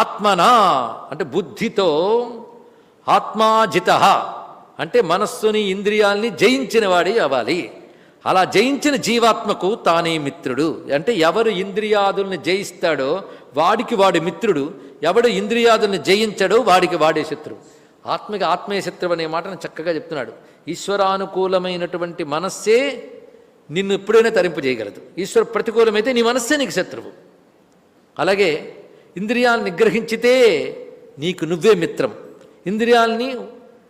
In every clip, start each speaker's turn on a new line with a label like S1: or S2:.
S1: ఆత్మనా అంటే బుద్ధితో, ఆత్మాజిత అంటే మనస్సుని ఇంద్రియాల్ని జయించిన వాడి అవ్వాలి. అలా జయించిన జీవాత్మకు తానే మిత్రుడు. అంటే ఎవరు ఇంద్రియాదుల్ని జయిస్తాడో వాడికి వాడి మిత్రుడు, ఎవడు ఇంద్రియాదుల్ని జయించడో వాడికి వాడే శత్రువు. ఆత్మకి ఆత్మీయ శత్రువు అనే మాటను చక్కగా చెప్తున్నాడు. ఈశ్వరానుకూలమైనటువంటి మనస్సే నిన్ను ఎప్పుడైనా తరింపజేయగలదు. ఈశ్వర ప్రతికూలమైతే నీ మనస్సే నీకు శత్రువు. అలాగే ఇంద్రియాలను నిగ్రహించితే నీకు నువ్వే మిత్రం, ఇంద్రియాలని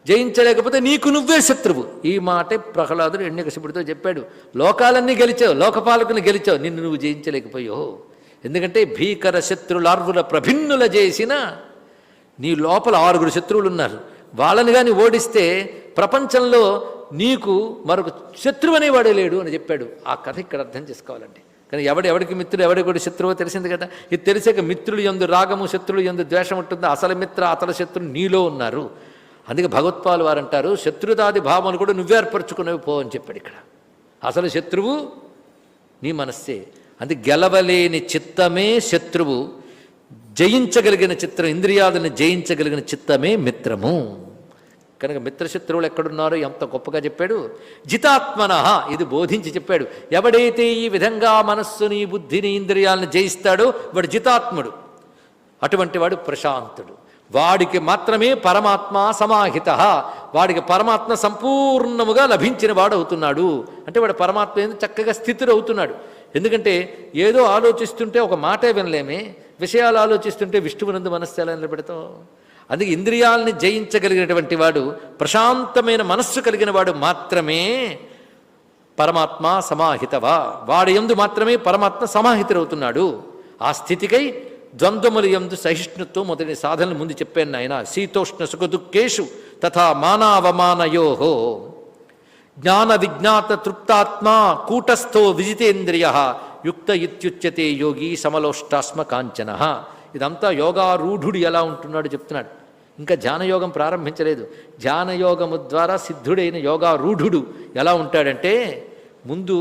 S1: జయించలేకపోతే నీకు నువ్వే శత్రువు. ఈ మాటే ప్రహ్లాదుడు హిరణ్యకశిపుడితో చెప్పాడు. లోకాలన్నీ గెలిచావు, లోకపాలకుని గెలిచావు, నిన్ను నువ్వు జయించలేకపోయావు. ఎందుకంటే భీకర శత్రులార్వుల ప్రభిన్నుల చేసిన నీ లోపల 6 శత్రువులు ఉన్నారు. వాళ్ళని కానీ ఓడిస్తే ప్రపంచంలో నీకు మరొక శత్రువు అనేవాడే లేడు అని చెప్పాడు. ఆ కథ ఇక్కడ అర్థం చేసుకోవాలండి. కానీ ఎవడికి మిత్రుడు ఎవడి శత్రువో తెలిసింది కదా. ఇది తెలిసాక మిత్రులు యందు రాగము, శత్రులు యందు ద్వేషం ఉంటుందో అసలు మిత్ర అతల శత్రులు నీలో ఉన్నారు. అందుకే భగవత్పాలు వారు అంటారు, శత్రుతాది భావనలు కూడా నువ్వే ఏర్పరచుకునేవి పో అని చెప్పాడు. ఇక్కడ అసలు శత్రువు నీ మనస్సే. అది గెలవలేని చిత్తమే శత్రువు, జయించగలిగిన చిత్రం, ఇంద్రియాలను జయించగలిగిన చిత్తమే మిత్రము. కనుక మిత్రశత్రువులు ఎక్కడున్నారో ఎంత గొప్పగా చెప్పాడు. జితాత్మన ఇది బోధించి చెప్పాడు. ఎవడైతే ఈ విధంగా మనస్సుని, బుద్ధిని, ఇంద్రియాలను జయిస్తాడో వాడు జితాత్ముడు. అటువంటి వాడు ప్రశాంతుడు. వాడికి మాత్రమే పరమాత్మ సమాహిత, వాడికి పరమాత్మ సంపూర్ణముగా లభించిన వాడు అవుతున్నాడు. అంటే వాడు పరమాత్మ ఏంది చక్కగా స్థితుడు అవుతున్నాడు. ఎందుకంటే ఏదో ఆలోచిస్తుంటే ఒక మాటే వినలేమే, విషయాలు ఆలోచిస్తుంటే విష్ణువునందు మనస్సు ఎలా నిలబెడతావు? అందుకే ఇంద్రియాలని జయించగలిగినటువంటి వాడు, ప్రశాంతమైన మనస్సు కలిగిన వాడు మాత్రమే పరమాత్మ సమాహితవా, వాడి యందు మాత్రమే పరమాత్మ సమాహితుడవుతున్నాడు. ఆ స్థితికై ద్వంద్వముల యందు సహిష్ణుత్వం మొదటి సాధనలు ముందు చెప్పాను ఆయన. శీతోష్ణ సుఖదుఃఖేషు తథా మానావమానయోహో జ్ఞాన విజ్ఞాత తృప్తాత్మ కూటస్థో విజితేంద్రియ యుక్త ఇత్యుచ్యతే యోగి సమలోష్టాస్మ కాంచన. ఇదంతా యోగారూఢుడు ఎలా ఉంటున్నాడు చెప్తున్నాడు. ఇంకా ధ్యానయోగం ప్రారంభించలేదు. ధ్యానయోగము ద్వారా సిద్ధుడైన యోగారూఢుడు ఎలా ఉంటాడంటే, ముందు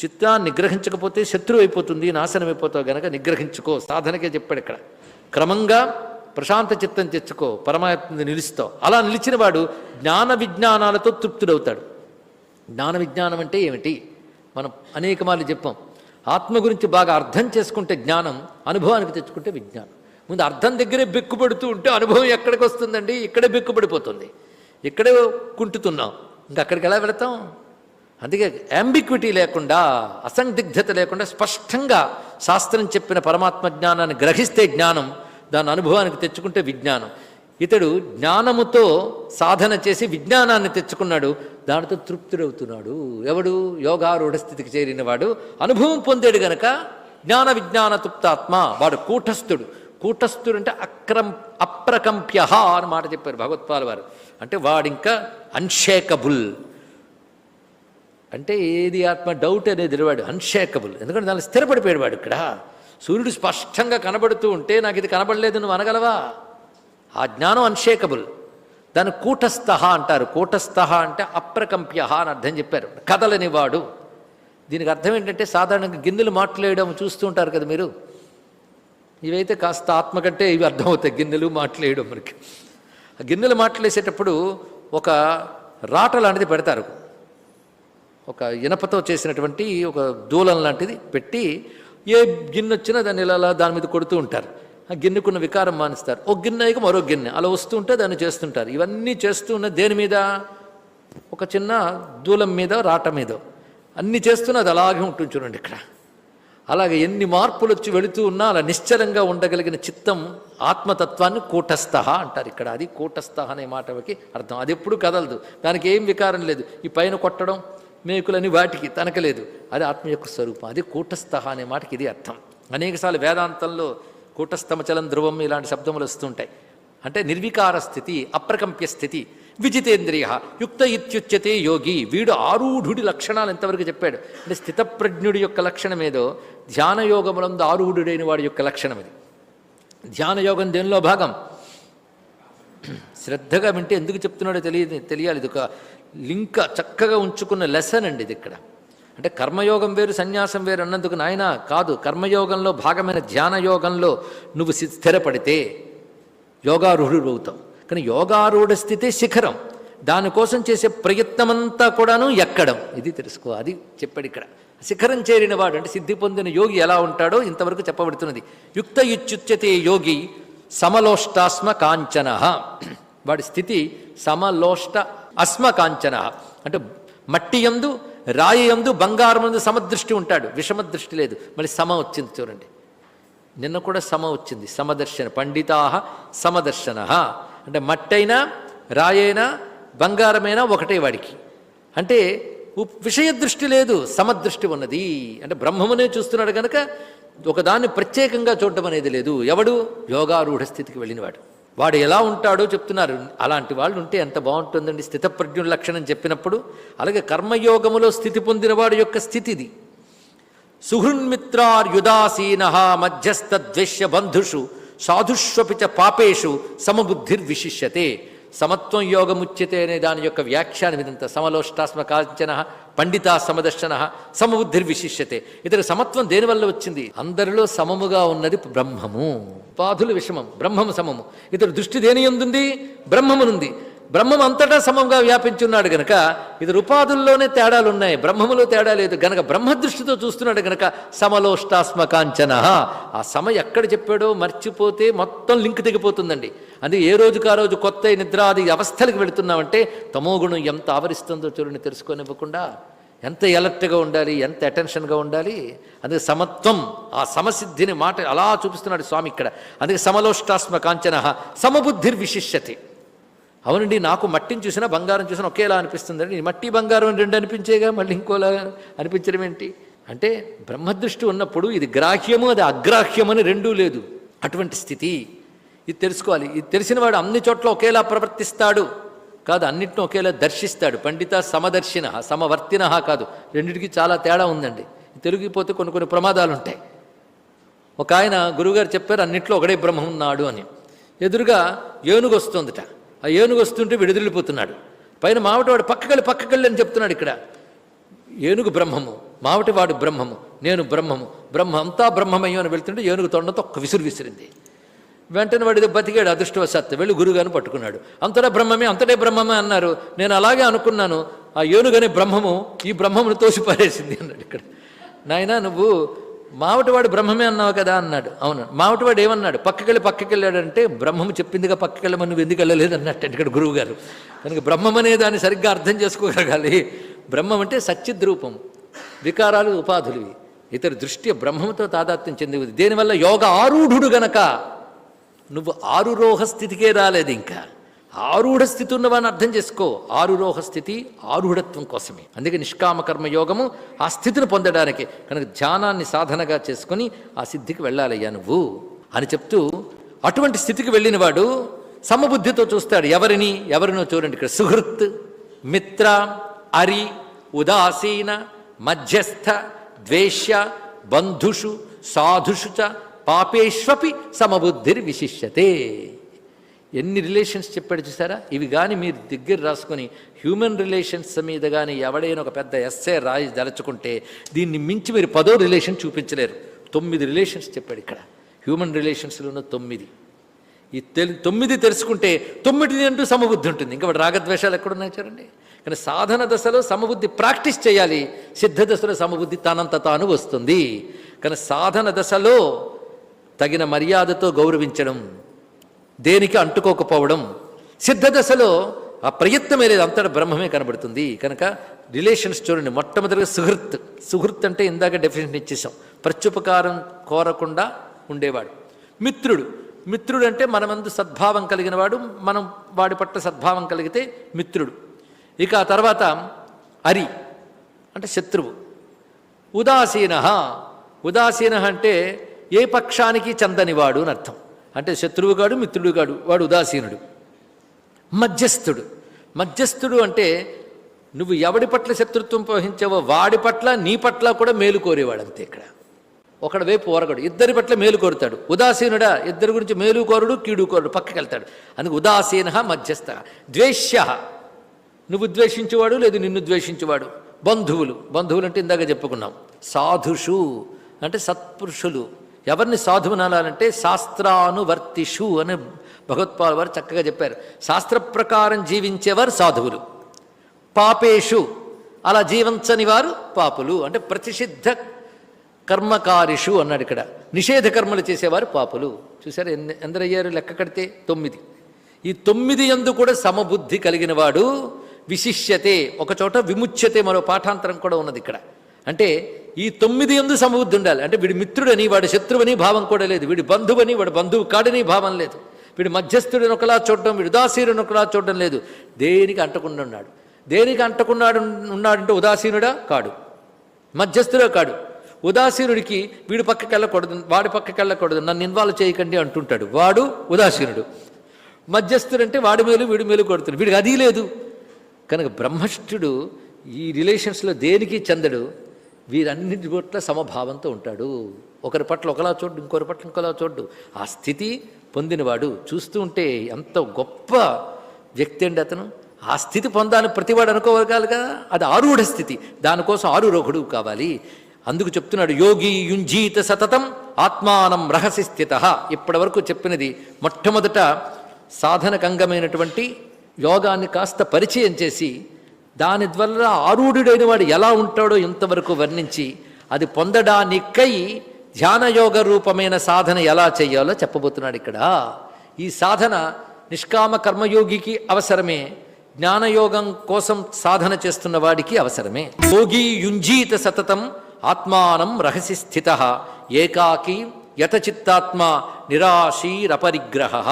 S1: చిత్తాన్ని నిగ్రహించకపోతే శత్రువు అయిపోతుంది, నాశనం అయిపోతావు గనక నిగ్రహించుకో. సాధనకే చెప్పాడు ఇక్కడ. క్రమంగా ప్రశాంత చిత్తం తెచ్చుకో, పరమాత్మని నిలుస్తావు. అలా నిలిచిన వాడు జ్ఞాన విజ్ఞానాలతో తృప్తుడవుతాడు. జ్ఞాన విజ్ఞానం అంటే ఏమిటి మనం అనేక మార్లు చెప్పాం. ఆత్మ గురించి బాగా అర్థం చేసుకుంటే జ్ఞానం, అనుభవానికి తెచ్చుకుంటే విజ్ఞానం. ముందు అర్థం దగ్గరే బెక్కుపడుతూ ఉంటే అనుభవం ఎక్కడికి వస్తుందండి? ఇక్కడే బెక్కుపడిపోతుంది, ఇక్కడే కుంటుతున్నాం, ఇంకా అక్కడికి ఎలా వెళతాం? అందుకే అంబిక్విటీ లేకుండా, అసందిగ్ధత లేకుండా స్పష్టంగా శాస్త్రం చెప్పిన పరమాత్మ జ్ఞానాన్ని గ్రహిస్తే జ్ఞానం, దాని అనుభవానికి తెచ్చుకుంటే విజ్ఞానం. ఇతడు జ్ఞానముతో సాధన చేసి విజ్ఞానాన్ని తెచ్చుకున్నాడు, దానితో తృప్తుడవుతున్నాడు. ఎవడు? యోగారూఢ స్థితికి చేరినవాడు, అనుభవం పొందాడు గనక జ్ఞాన విజ్ఞాన తృప్తాత్మ, వాడు కూటస్థుడు. కూటస్థుడు అంటే అప్రకంప్య అని మాట చెప్పారు భగవత్పాల్ వారు. అంటే వాడింకా అన్షేకబుల్. అంటే ఏది ఆత్మ డౌట్ అనేది వాడు అన్షేకబుల్. ఎందుకంటే దాన్ని స్థిరపడిపోయాడు వాడు. ఇక్కడ సూర్యుడు స్పష్టంగా కనబడుతూ ఉంటే నాకు ఇది కనబడలేదు నువ్వు అనగలవా? ఆ జ్ఞానం అన్షేకబుల్. దాన్ని కూటస్థ అంటారు. కూటస్థ అంటే అప్రకంప్య అని అర్థం చెప్పారు, కదలని వాడు. దీనికి అర్థం ఏంటంటే, సాధారణంగా గిన్నెలు మాట్లాడడం చూస్తూ ఉంటారు కదా మీరు. ఇవైతే కాస్త ఆత్మ కంటే ఇవి అర్థమవుతాయి, గిన్నెలు మాట్లాడడం. మనకి ఆ గిన్నెలు మాట్లాడేసేటప్పుడు ఒక రాట లాంటిది పెడతారు, ఒక ఇనపతో చేసినటువంటి ఒక దూలం లాంటిది పెట్టి ఏ గిన్నె వచ్చినా దాన్ని ఇలా దాని మీద కొడుతూ ఉంటారు. ఆ గిన్నెకున్న వికారం మానిస్తారు. ఒక గిన్నె అయ్యాక మరో గిన్నె అలా వస్తూ ఉంటే దాన్ని చేస్తుంటారు. ఇవన్నీ చేస్తూ ఉన్న దేని మీద? ఒక చిన్న దూలం మీద, రాట మీద అన్నీ చేస్తున్నది అలాగే ఉంటుంది చూడండి ఇక్కడ. అలాగే ఎన్ని మార్పులు వచ్చి వెళుతూ ఉన్నా అలా నిశ్చలంగా ఉండగలిగిన చిత్తం ఆత్మతత్వాన్ని కూటస్థ అంటారు ఇక్కడ. అది కూటస్థ అనే మాటకి అర్థం. అది ఎప్పుడు కదలదు, దానికి ఏం వికారం లేదు. ఈ పైన కొట్టడం, మేకులని వాటికి తనకలేదు. అది ఆత్మ యొక్క స్వరూపం. అది కూటస్థ అనే మాటకి ఇది అర్థం. అనేకసార్లు వేదాంతంలో కూటస్థమచలం ధ్రువం ఇలాంటి శబ్దములు వస్తుంటాయి. అంటే నిర్వికార స్థితి, అప్రకంప్య స్థితి. విజితేంద్రియ యుక్త ఇత్యుచ్యతే యోగి. వీడు ఆరూఢుడి లక్షణాలు ఎంతవరకు చెప్పాడు అంటే, స్థితప్రజ్ఞుడి యొక్క లక్షణం ఏదో ధ్యానయోగములందు ఆరూఢుడైన వాడి యొక్క లక్షణం ఇది. ధ్యానయోగం దేనిలో భాగం? శ్రద్ధగా వింటే ఎందుకు చెప్తున్నాడో తెలియాలి. ఇది ఒక లింక చక్కగా ఉంచుకున్న లెసన్ అండి ఇది. ఇక్కడ అంటే కర్మయోగం వేరు సన్యాసం వేరు అన్నందుకు నాయన కాదు. కర్మయోగంలో భాగమైన ధ్యానయోగంలో నువ్వు స్థిరపడితే యోగారూఢుడు అవుతావు. కానీ యోగారూఢ స్థితే శిఖరం. దానికోసం చేసే ప్రయత్నమంతా కూడాను ఎక్కడం. ఇది తెలుసుకో. అది చెప్పాడు ఇక్కడ. శిఖరం చేరిన వాడు అంటే సిద్ధి పొందిన యోగి ఎలా ఉంటాడో ఇంతవరకు చెప్పబడుతున్నది. యుక్త ఇచ్యుచ్యతే యోగి సమలోష్టాస్మ కాంచన. వాడి స్థితి సమలోష్ట అస్మ కాంచన. అంటే మట్టి యందు రాయి యందు బంగారం యందు సమదృష్టి ఉంటాడు, విషమ దృష్టి లేదు. మళ్ళీ సమ వచ్చింది చూడండి. నిన్న కూడా సమ వచ్చింది. సమదర్శన పండితా సమదర్శన. అంటే మట్టైనా రాయైనా బంగారమైనా ఒకటే వాడికి. అంటే విషయ దృష్టి లేదు, సమదృష్టి ఉన్నది. అంటే బ్రహ్మమునే చూస్తున్నాడు కనుక ఒకదాన్ని ప్రత్యేకంగా చూడటం అనేది లేదు. ఎవడు? యోగారూఢ స్థితికి వెళ్ళినవాడు. వాడు ఎలా ఉంటాడో చెప్తున్నారు. అలాంటి వాళ్ళు ఉంటే ఎంత బాగుంటుందండి. స్థితప్రజ్ఞుల లక్షణం చెప్పినప్పుడు. అలాగే కర్మయోగములో స్థితి పొందిన వాడి యొక్క స్థితి ఇది. సుహృన్మిత్రార్యుదాసీన మధ్యస్థద్వేష్య బంధుషు సాధుష్వపి చ పాపేషు సమబుద్ధిర్విశిష్యతే. సమత్వం యోగముచ్యతే అనే దాని యొక్క వ్యాఖ్యానం ఇదంతా. సమలోష్టాస్మ కాంచన పండితా సమదర్శన సమబుద్ధిర్విశిష్యతే. ఇతడు సమత్వం దేనివల్ల వచ్చింది? అందరిలో సమముగా ఉన్నది బ్రహ్మము. ఉపాధులు విషమం, బ్రహ్మము సమము. ఇతడు దృష్టి దేని యందుంది? బ్రహ్మమునుంది. బ్రహ్మం అంతటా సమంగా వ్యాపించున్నాడు గనక ఇతడు ఉపాధుల్లోనే తేడాలున్నాయి, బ్రహ్మములో తేడా లేదు గనక బ్రహ్మదృష్టితో చూస్తున్నాడు గనక సమలోష్టాస్మ కాంచన. ఆ సమ ఎక్కడ చెప్పాడో మర్చిపోతే మొత్తం లింక్ తెగిపోతుందండి. అందుకే ఏ రోజుకు ఆ రోజు కొత్త నిద్రాది అవస్థలకు వెళుతున్నామంటే తమోగుణం ఎంత ఆవరిస్తుందో చూడని తెలుసుకోనివ్వకుండా ఎంత ఎలర్ట్గా ఉండాలి, ఎంత అటెన్షన్గా ఉండాలి. అందుకే సమత్వం, ఆ సమసిద్ధిని మాట అలా చూపిస్తున్నాడు స్వామి ఇక్కడ. అందుకే సమలోష్టాస్మ కాంచన సమబుద్ధిర్విశిష్యతే. అవునండి, నాకు మట్టిని చూసినా బంగారం చూసినా ఒకేలా అనిపిస్తుందండి. మట్టి బంగారం రెండు అనిపించేగా, మళ్ళీ ఇంకోలా అనిపించడం ఏంటి అంటే బ్రహ్మదృష్టి ఉన్నప్పుడు ఇది గ్రాహ్యము అది అగ్రాహ్యమని రెండూ లేదు. అటువంటి స్థితి ఇది తెలుసుకోవాలి. ఇది తెలిసిన వాడు అన్ని చోట్ల ఒకేలా ప్రవర్తిస్తాడు కాదు, అన్నింటిని ఒకేలా దర్శిస్తాడు. పండిత సమదర్శిన సమవర్తిన కాదు, రెండింటికి చాలా తేడా ఉందండి. తెలుగుపోతే కొన్ని ప్రమాదాలు ఉంటాయి. ఒక ఆయన గురువుగారు చెప్పారు అన్నింటిలో ఒకడే బ్రహ్మం ఉన్నాడు అని. ఎదురుగా ఏనుగు వస్తుందట. ఆ ఏనుగు వస్తుంటే విడుదలిపోతున్నాడు. పైన మావటివాడు పక్కకెళ్ళి అని చెప్తున్నాడు. ఇక్కడ ఏనుగు బ్రహ్మము, మావటివాడు బ్రహ్మము, నేను బ్రహ్మము, బ్రహ్మ అంతా బ్రహ్మమయ్యో అని వెళ్తుంటే ఏనుగు తొండంతో ఒక్క విసిరింది. వెంటనే వాడితో బతికాడు అదృష్టవశాత్తు. వెళ్ళి గురువుగారిని పట్టుకున్నాడు. అంతటా బ్రహ్మమే, అంతటే బ్రహ్మమే అన్నారు. నేను అలాగే అనుకున్నాను, ఆ ఏనుగనే బ్రహ్మము ఈ బ్రహ్మమును తోసిపారేసింది అన్నాడు. ఇక్కడ నాయనా నువ్వు మావటివాడు బ్రహ్మమే అన్నావు కదా అన్నాడు. అవును. మావటివాడు ఏమన్నాడు? పక్కకెళ్ళాడంటే బ్రహ్మము చెప్పిందిగా పక్కకెళ్ళమని నువ్వు ఎందుకు వెళ్ళలేదు అన్నట్టు ఇక్కడ గురువు గారు. కనుక బ్రహ్మం అనే దాన్ని సరిగ్గా అర్థం చేసుకోగలగాలి. బ్రహ్మం అంటే సచ్చిద్రూపం, వికారాలు ఉపాధులు. ఇతర దృష్టి బ్రహ్మంతో తాదాత్మ్యం చెందింది. దేనివల్ల? యోగ ఆరూఢుడు గనక. నువ్వు ఆరురోహ స్థితికే రాలేదు. ఇంకా ఆరూఢ స్థితి ఉన్నవాన్ని అర్థం చేసుకో. ఆరురోహ స్థితి ఆరూఢత్వం కోసమే. అందుకే నిష్కామ కర్మ యోగము ఆ స్థితిని పొందడానికి. కనుక ధ్యానాన్ని సాధనగా చేసుకుని ఆ సిద్ధికి వెళ్ళాలయ్యా నువ్వు అని చెప్తూ, అటువంటి స్థితికి వెళ్ళినవాడు సమబుద్ధితో చూస్తాడు. ఎవరినో చూడండి ఇక్కడ. సుహృత్, మిత్ర, అరి, ఉదాసీన, మధ్యస్థ, ద్వేష్య, బంధుషు, సాధుషు చ పాపేష్వపి సమబుద్ధిర్విశిష్యతే. ఎన్ని రిలేషన్స్ చెప్పాడు చూసారా? ఇవి కానీ మీరు దగ్గర రాసుకొని హ్యూమన్ రిలేషన్స్ మీద కానీ ఎవడైనా ఒక పెద్ద ఎస్సే రాయి దలుచుకుంటే దీన్ని మించి మీరు 10వ రిలేషన్ చూపించలేరు. 9 రిలేషన్స్ చెప్పాడు ఇక్కడ. హ్యూమన్ రిలేషన్స్లో ఉన్న 9. ఈ 9 తెలుసుకుంటే 9 అంటూ సమబుద్ధి ఉంటుంది. ఇంకా వాడు రాగద్వేషాలు ఎక్కడున్నాయి చూడండి. కానీ సాధన దశలో సమబుద్ధి ప్రాక్టీస్ చేయాలి, సిద్ధ దశలో సమబుద్ధి తనంత తాను వస్తుంది. కానీ సాధన దశలో తగిన మర్యాదతో గౌరవించడం, దేనికి అంటుకోకపోవడం. సిద్ధ దశలో ఆ ప్రయత్నమే లేదు, అంతటా బ్రహ్మమే కనబడుతుంది. కనుక రిలేషన్స్ చూడండి. మొట్టమొదటిగా సుహృత్ అంటే ఇందాక డెఫినేషన్ ఇచ్చేసాం, ప్రత్యుపకారం కోరకుండా ఉండేవాడు. మిత్రుడు అంటే మనమందు సద్భావం కలిగిన వాడు, మనం వాడి పట్ల సద్భావం కలిగితే మిత్రుడు. ఇక ఆ తర్వాత అరి అంటే శత్రువు. ఉదాసీన అంటే ఏ పక్షానికి చెందనివాడు అని అర్థం. అంటే శత్రువు కాడు, మిత్రుడు కాడు, వాడు ఉదాసీనుడు. మధ్యస్థుడు అంటే నువ్వు ఎవడి పట్ల శత్రుత్వం వహించావో వాడి పట్ల నీ పట్ల కూడా మేలు కోరేవాడు. అంతే. ఇక్కడ ఒకడి వైపు ఓరగడు, ఇద్దరి పట్ల మేలు కోరుతాడు. ఉదాసీనుడా, ఇద్దరి గురించి మేలు కోరుడు కీడు కోరుడు, పక్కకి వెళ్తాడు. అందుకు ఉదాసీన మధ్యస్థ. ద్వేష్య, నువ్వు ద్వేషించేవాడు లేదు నిన్ను ద్వేషించేవాడు. బంధువులు. బంధువులు అంటే ఇందాక చెప్పుకున్నాం. సాధుషు అంటే సత్పురుషులు. ఎవరిని సాధువునాలంటే శాస్త్రానువర్తిషు అని భగవత్పాల్ వారు చక్కగా చెప్పారు. శాస్త్ర ప్రకారం జీవించేవారు సాధువులు. పాపేషు అలా జీవించని వారు పాపులు. అంటే ప్రతిషిద్ధ కర్మకారిషు అన్నాడు ఇక్కడ. నిషేధ కర్మలు చేసేవారు పాపులు. చూసారు ఎందరయ్యారు లెక్క కడితే 9. ఈ 9 యందు కూడా సమబుద్ధి కలిగిన వాడు విశిష్యతే, ఒకచోట విముచ్యతే, మరో పాఠాంతరం కూడా ఉన్నది ఇక్కడ. అంటే ఈ 9 యందు సమబుద్ధి ఉండాలి. అంటే వీడి మిత్రుడని వాడి శత్రువని భావం కూడా లేదు, వీడి బంధువని వాడి బంధువు కాడని భావం లేదు, వీడి మధ్యస్థుడిని ఒకలా చూడడం, వీడి ఉదాసీనుని ఒకలా చూడడం లేదు. దేనికి అంటకుండా ఉన్నాడు. దేనికి అంటకున్నాడు ఉన్నాడంటే ఉదాసీనుడా కాడు, మధ్యస్థుడే కాడు. ఉదాసీనుడికి వీడి పక్కకి వెళ్ళకూడదు, వాడి పక్కకి వెళ్ళకూడదు, నన్ను ఇన్వాల్వ్ చేయకండి అంటుంటాడు, వాడు ఉదాసీనుడు. మధ్యస్థుడంటే వాడి మేలు వీడి మేలు కొడుతున్నాడు, వీడికి అది లేదు. కనుక బ్రహ్మష్ఠుడు ఈ రిలేషన్స్లో దేనికి చెందడు, వీరన్నిటి పట్ల సమభావంతో ఉంటాడు. ఒకరి పట్ల ఒకలా చూడ్డు, ఇంకొకరి పట్ల ఇంకోలా చూడ్డు. ఆ స్థితి పొందినవాడు. చూస్తూ ఉంటే ఎంత గొప్ప వ్యక్తి అండి అతను. ఆ స్థితి పొందాలని ప్రతివాడు అనుకోవాలి కదా, అది ఆరూఢ స్థితి. దానికోసం ఆరురోహుడు కావాలి. అందుకు చెప్తున్నాడు యోగి యుంజీత సతతం ఆత్మానం రహసి స్థిత. ఇప్పటి వరకు చెప్పినది మొట్టమొదట సాధనకంగమైనటువంటి యోగాన్ని కాస్త పరిచయం చేసి దాని ద్వారా ఆరూఢుడైన వాడు ఎలా ఉంటాడో ఇంతవరకు వర్ణించి అది పొందడానికై ధ్యానయోగ రూపమైన సాధన ఎలా చేయాలో చెప్పబోతున్నాడు ఇక్కడ. ఈ సాధన నిష్కామ కర్మయోగికి అవసరమే, జ్ఞానయోగం కోసం సాధన చేస్తున్న వాడికి అవసరమే. యోగి యుంజీత సతతం ఆత్మానం రహసి స్థిత ఏకాకి యతచిత్తాత్మ నిరాశీరపరిగ్రహ.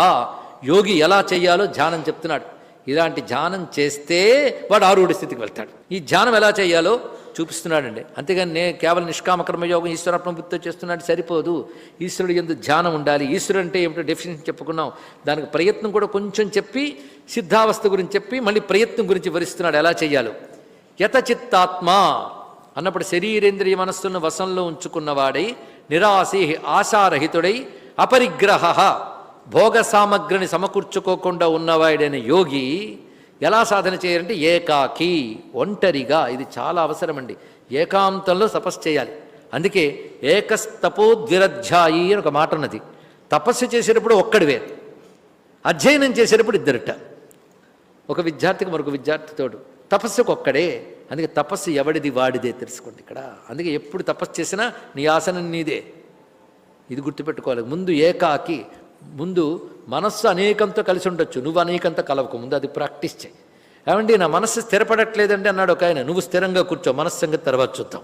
S1: యోగి ఎలా చేయాలో ధ్యానం చెప్తున్నాడు. ఇలాంటి ధ్యానం చేస్తే వాడు ఆరూఢ స్థితికి వెళ్తాడు. ఈ ధ్యానం ఎలా చేయాలో చూపిస్తున్నాడండి. అంతేగాని నేను కేవలం నిష్కామ కర్మయోగం ఈశ్వరాత్మబుద్ధితో చేస్తున్నాడు సరిపోదు. ఈశ్వరుడు యందు ధ్యానం ఉండాలి. ఈశ్వరుడు అంటే ఏమిటో డెఫినేషన్ చెప్పుకున్నాం. దానికి ప్రయత్నం కూడా కొంచెం చెప్పి సిద్ధావస్థ గురించి చెప్పి మళ్ళీ ప్రయత్నం గురించి వివరిస్తున్నాడు ఎలా చేయాలో. యతచిత్తాత్మ అన్నప్పుడు శరీరేంద్రియ మనస్సును వశంలో ఉంచుకున్నవాడై, నిరాశి ఆశారహితుడై, అపరిగ్రహ భోగ సామగ్రిని సమకూర్చుకోకుండా ఉన్నవాడైన యోగి ఎలా సాధన చేయాలంటే ఏకాకి, ఒంటరిగా. ఇది చాలా అవసరమండి. ఏకాంతంలో తపస్సు చేయాలి. అందుకే ఏకస్తపోద్విరధ్యాయి అని ఒక మాట ఉన్నది. తపస్సు చేసేటప్పుడు ఒక్కడివే, అధ్యయనం చేసేటప్పుడు ఇద్దరుట. ఒక విద్యార్థికి మరొక విద్యార్థి తోడు. తపస్సుకు ఒక్కడే. అందుకే తపస్సు ఎవడిది వాడిదే తెలుసుకోండి ఇక్కడ. అందుకే ఎప్పుడు తపస్సు చేసినా నీ ఆసనం నీదే, ఇది గుర్తుపెట్టుకోవాలి. ముందు ఏకాకి, ముందు మనస్సు అనేకంతో కలిసి ఉండొచ్చు, నువ్వు అనేకంతో కలవకు, ముందు అది ప్రాక్టీస్ చేయి. ఏమండి నా మనస్సు స్థిరపడట్లేదండి అన్నాడు ఒక ఆయన. నువ్వు స్థిరంగా కూర్చో, మనస్సు సంగతి తర్వాత చూద్దాం.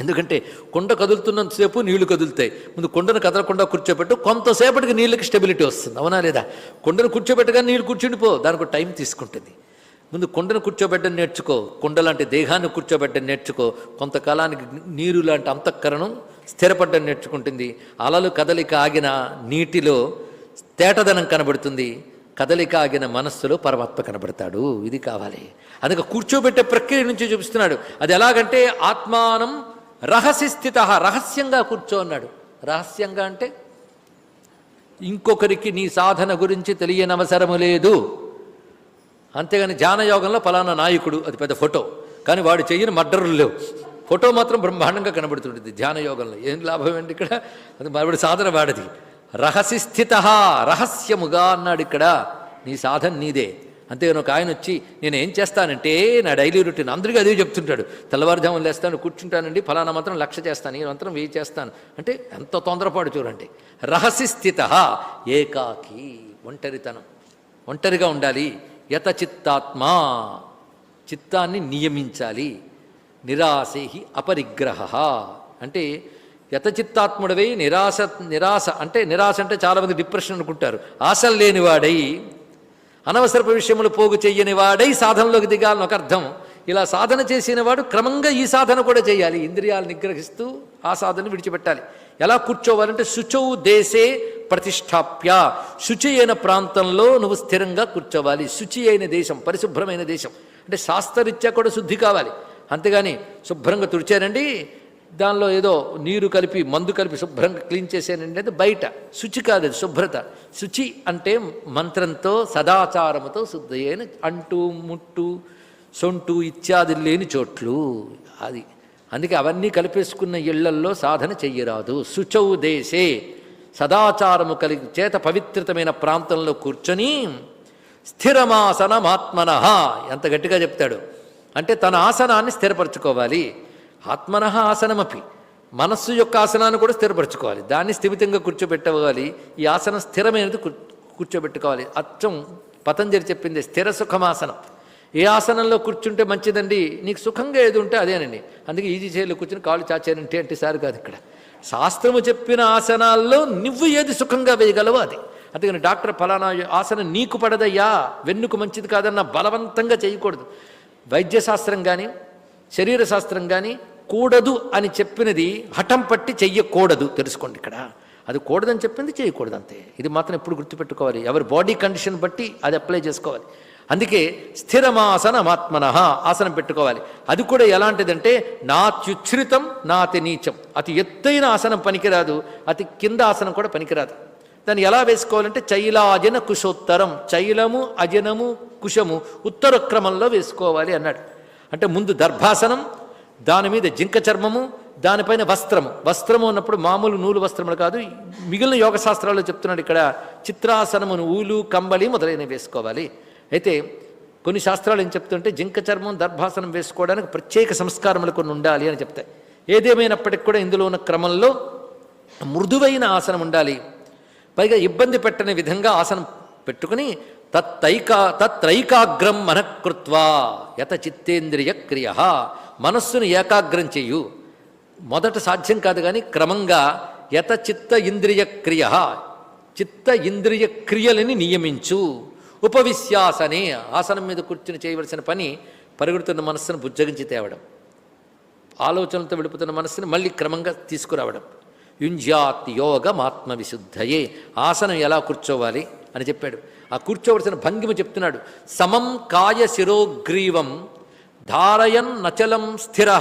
S1: ఎందుకంటే కొండ కదులుతున్నంతసేపు నీళ్లు కదులుతాయి. ముందు కొండను కదలకుండా కూర్చోబెట్టు, కొంతసేపటికి నీళ్ళకి స్టెబిలిటీ వస్తుంది, అవునా లేదా? కొండను కూర్చోబెట్టగా నీళ్ళు కూర్చుండిపో, దానికి టైం తీసుకుంటుంది. ముందు కొండను కూర్చోబెట్టని నేర్చుకో, కొండ లాంటి దేహాన్ని కూర్చోబెట్టని నేర్చుకో. కొంతకాలానికి నీరు లాంటి అంతఃకరణం స్థిరపడ్డం నేర్చుకుంటుంది. అలలు కదలిక ఆగిన నీటిలో తేటదనం కనబడుతుంది, కదలిక ఆగిన మనస్సులో పరమాత్మ కనబడతాడు. ఇది కావాలి. అందుకే కూర్చోబెట్టే ప్రక్రియ నుంచి చూపిస్తున్నాడు. అది ఎలాగంటే ఆత్మానం రహసి స్థిత, రహస్యంగా కూర్చో అన్నాడు. రహస్యంగా అంటే ఇంకొకరికి నీ సాధన గురించి తెలియనవసరము లేదు. అంతేగాని ధ్యానయోగంలో ఫలానా నాయకుడు, అది పెద్ద ఫోటో, కానీ వాడు చెయ్యని మర్డర్లు లేవు. ఫోటో మాత్రం బ్రహ్మాండంగా కనబడుతుంటుంది ధ్యానయోగంలో. ఏం లాభం ఏంటి ఇక్కడ? అది వాడి సాధన వాడిది. రహసి స్థిత, రహస్యముగా అన్నాడు ఇక్కడ. నీ సాధన నీదే. అంతేగాని ఒక ఆయన వచ్చి నేను ఏం చేస్తానంటే నా డైలీ రొటీన్ అందరికీ అదే చెప్తుంటాడు. తెల్లవారుజామున లేస్తాను, కూర్చుంటానండి, ఫలానా మంత్రం 1,000 చేస్తాను, ఈ మంత్రం 1000 చేస్తాను అంటే ఎంత తొందరపాటు చూడండి. రహసి స్థిత ఏకాకి, ఒంటరితనం, ఒంటరిగా ఉండాలి. యతచిత్తాత్మ, చిత్తాన్ని నియమించాలి. నిరాశేహి అపరిగ్రహ అంటే యతచిత్తాత్ముడవై నిరాశ అంటే చాలామంది డిప్రెషన్ అనుకుంటారు. ఆశలు లేనివాడై, అనవసరపు విషయములు పోగు చెయ్యని వాడై సాధనలోకి దిగాలని ఒక అర్థం. ఇలా సాధన చేసిన వాడు క్రమంగా ఈ సాధన కూడా చేయాలి. ఇంద్రియాలు నిగ్రహిస్తూ ఆ సాధన విడిచిపెట్టాలి. ఎలా కూర్చోవాలంటే శుచౌ దేశే ప్రతిష్టాప్య, శుచి అయిన ప్రాంతంలో నువ్వు స్థిరంగా కూర్చోవాలి. శుచి అయిన దేశం, పరిశుభ్రమైన దేశం అంటే శాస్త్రరీత్యా కూడా శుద్ధి కావాలి. అంతేగాని శుభ్రంగా తుడిచానండి, దానిలో ఏదో నీరు కలిపి మందు కలిపి శుభ్రంగా క్లీన్ చేసానండి, అది బయట శుచి కాదు, అది శుభ్రత. శుచి అంటే మంత్రంతో సదాచారముతో శుద్ధి అయిన అంటూ ముట్టు సొంటు ఇత్యాది లేని చోట్లు. అది అందుకే అవన్నీ కలిపేసుకున్న ఇళ్లల్లో సాధన చెయ్యరాదు. శుచౌ దేశే, సదాచారము కలిగి చేత పవిత్రతమైన ప్రాంతంలో కూర్చొని స్థిరమాసనమాత్మనః, ఎంత గట్టిగా చెప్తాడు అంటే తన ఆసనాన్ని స్థిరపరచుకోవాలి. ఆత్మనః ఆసనమపి, మనస్సు యొక్క ఆసనాన్ని కూడా స్థిరపరచుకోవాలి, దాన్ని స్థిమితంగా కూర్చోబెట్టుకోవాలి. ఈ ఆసనం స్థిరమైనది కూర్చోబెట్టుకోవాలి. అచ్చం పతంజలి చెప్పింది స్థిర సుఖమాసనం. ఏ ఆసనంలో కూర్చుంటే మంచిదండి, నీకు సుఖంగా ఏది ఉంటే అదేనండి. అందుకే ఈజీ చైర్లో కూర్చుని కాళ్ళు చాచానంటే అంటే సార్ కాదు, ఇక్కడ శాస్త్రము చెప్పిన ఆసనాల్లో నువ్వు ఏది సుఖంగా వేయగలవో అది. అందుకని డాక్టర్ ఫలానా ఆసనం నీకు పడదయ్యా, వెన్నుకు మంచిది కాదన్న బలవంతంగా చేయకూడదు. వైద్యశాస్త్రం కానీ శరీర శాస్త్రం కానీ కూడదు అని చెప్పినది హఠం పట్టి చెయ్యకూడదు, తెలుసుకోండి. ఇక్కడ అది కూడదని చెప్పింది చేయకూడదు, అంతే. ఇది మాత్రం ఎప్పుడు గుర్తుపెట్టుకోవాలి. ఎవరి బాడీ కండిషన్ బట్టి అది అప్లై చేసుకోవాలి. అందుకే స్థిరమాసనమాత్మనః, ఆసనం పెట్టుకోవాలి. అది కూడా ఎలాంటిదంటే నాత్యుచ్ఛ్రితం నాతి నీచం. అతి ఎత్తైన ఆసనం పనికిరాదు, అతి కింద ఆసనం కూడా పనికిరాదు. దాన్ని ఎలా వేసుకోవాలంటే చైలాజన కుశోత్తరం, చైలము అజనము కుశము ఉత్తర క్రమంలో వేసుకోవాలి అన్నాడు. అంటే ముందు దర్భాసనం, దాని మీద జింక చర్మము, దానిపైన వస్త్రము. వస్త్రము అన్నప్పుడు మామూలు నూలు వస్త్రములు కాదు, మిగిలిన యోగ శాస్త్రాల్లో చెప్తున్నాడు ఇక్కడ చిత్రాసనమును ఊలు కంబళి మొదలైనవి వేసుకోవాలి. అయితే కొన్ని శాస్త్రాలు ఏం చెప్తుంటే జింక చర్మం దర్భాసనం వేసుకోవడానికి ప్రత్యేక సంస్కారములు కొన్ని ఉండాలి అని చెప్తాయి. ఏదేమైనప్పటికీ కూడా ఇందులో ఉన్న క్రమంలో మృదువైన ఆసనం ఉండాలి. పైగా ఇబ్బంది పెట్టని విధంగా ఆసనం పెట్టుకుని తత్రైకాగ్రం మనఃకృత్వా యత చిత్తేంద్రియ క్రియ, మనస్సును ఏకాగ్రం చెయ్యు. మొదట సాధ్యం కాదు కానీ క్రమంగా యత చిత్త ఇంద్రియ క్రియ, చిత్త ఇంద్రియ క్రియలని నియమించు. ఉపవిశ్యాసనే, ఆసనం మీద కూర్చుని చేయవలసిన పని పరుగుడుతున్న మనస్సును బుజ్జగించి తేవడం, ఆలోచనలతో విడుపుతున్న మనస్సును మళ్ళీ క్రమంగా తీసుకురావడం. యుంజ్యాత్ యోగమాత్మ విశుద్ధయే, ఆసనం ఎలా కూర్చోవాలి అని చెప్పాడు. ఆ కూర్చోవలసిన భంగిమ చెప్తున్నాడు. సమం కాయ శిరోగ్రీవం ధారయన్ నచలం స్థిర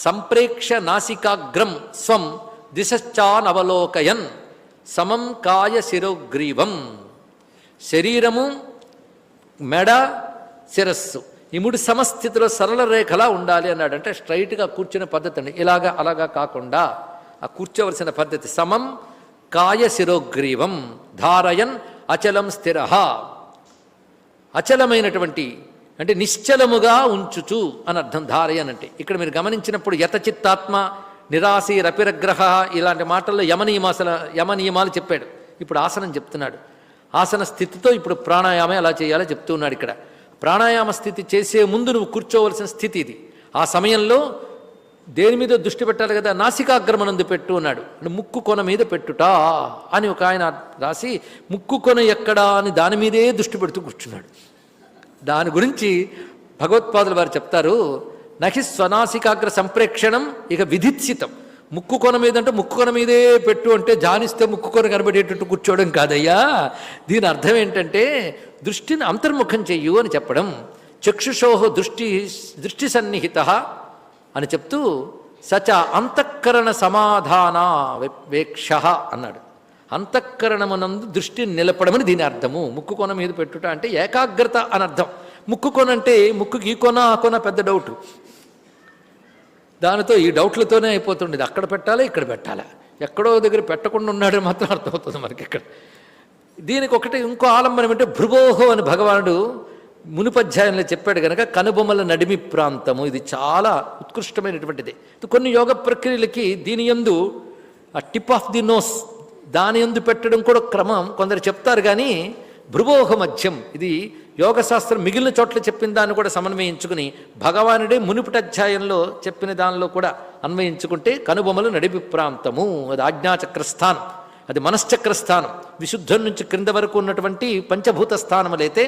S1: సంప్రేక్ష నాసికాగ్రం స్వం దిశశ్చానవలోకయన్. సమం కాయ శిరోగ్రీవం, శరీరము మెడ శిరస్సు ఈ మూడు సమస్థితిలో సరళ రేఖలా ఉండాలి అన్నాడు. అంటే స్ట్రైట్గా కూర్చునే పద్ధతి అండి, ఇలాగా అలాగా కాకుండా ఆ కూర్చోవలసిన పద్ధతి. సమం కాయ శిరోగ్రీవం ధారయన్ అచలం స్థిర, అచలమైనటువంటి అంటే నిశ్చలముగా ఉంచుచు అని అర్థం ధారయన్ అంటే. ఇక్కడ మీరు గమనించినప్పుడు యతచిత్తాత్మ నిరాశీరపిరగ్రహ ఇలాంటి మాటల్లో యమనియమాలు చెప్పాడు. ఇప్పుడు ఆసనం చెప్తున్నాడు. ఆసన స్థితితో ఇప్పుడు ప్రాణాయామం ఎలా చేయాలో చెప్తూ ఉన్నాడు. ఇక్కడ ప్రాణాయామ స్థితి చేసే ముందు నువ్వు కూర్చోవలసిన స్థితి ఇది. ఆ సమయంలో దేని మీద దృష్టి పెట్టాలి కదా, నాసికాగ్రమనందు పెట్టు అన్నాడు. ముక్కు కొన మీద పెట్టుట అని ఒక ఆయన రాసి ముక్కు కొన ఎక్కడా అని దాని మీదే దృష్టి పెడుతూ కూర్చున్నాడు. దాని గురించి భగవత్పాదులు వారు చెప్తారు, నహి స్వనాసికాగ్ర సంప్రేక్షణం ఇక విధిత్సితం. ముక్కు కొన మీద అంటే ముక్కు కొన మీదే పెట్టు అంటే జానిస్తే ముక్కు కొన కనబడేటట్టు కూర్చోవడం కాదయ్యా. దీని అర్థం ఏంటంటే దృష్టిని అంతర్ముఖం చెయ్యు అని చెప్పడం. చక్షుషోహ దృష్టి సన్నిహిత అని చెప్తూ సచ అంతఃకరణ సమాధాన వేక్ష అన్నాడు. అంతఃకరణమునందు దృష్టిని నిలపడమని దీని అర్థము. ముక్కు కొన మీద పెట్టుట అంటే ఏకాగ్రత అని అర్థం. ముక్కు కొన అంటే ముక్కుకి ఈ కొన ఆ కొన పెద్ద డౌటు, దానితో ఈ డౌట్లతోనే అయిపోతుండేది. అక్కడ పెట్టాలా ఇక్కడ పెట్టాలా, ఎక్కడో దగ్గర పెట్టకుండా ఉన్నాడని మాత్రం అర్థమవుతుంది మనకి ఇక్కడ. దీనికి ఒకటి ఇంకో ఆలంబనం అంటే భృగోహో అని భగవానుడు మునుపధ్యాయంలో చెప్పాడు కనుక కనుబొమ్మల నడిమి ప్రాంతము, ఇది చాలా ఉత్కృష్టమైనటువంటిది. కొన్ని యోగ ప్రక్రియలకి దీని యందు ఆ టిప్ ఆఫ్ ది నోస్ దాని యందు పెట్టడం కూడా క్రమం కొందరు చెప్తారు. కానీ భృగోహ మధ్యం ఇది యోగశాస్త్రం మిగిలిన చోట్ల చెప్పిన దాన్ని కూడా సమన్వయించుకుని భగవానుడే మునుపటి అధ్యాయంలో చెప్పిన దానిలో కూడా అన్వయించుకుంటే కనుబొమ్మలు నడిపి ప్రాంతము, అది ఆజ్ఞాచక్రస్థానం, అది మనశ్చక్రస్థానం. విశుద్ధం నుంచి క్రింద వరకు ఉన్నటువంటి పంచభూత స్థానములైతే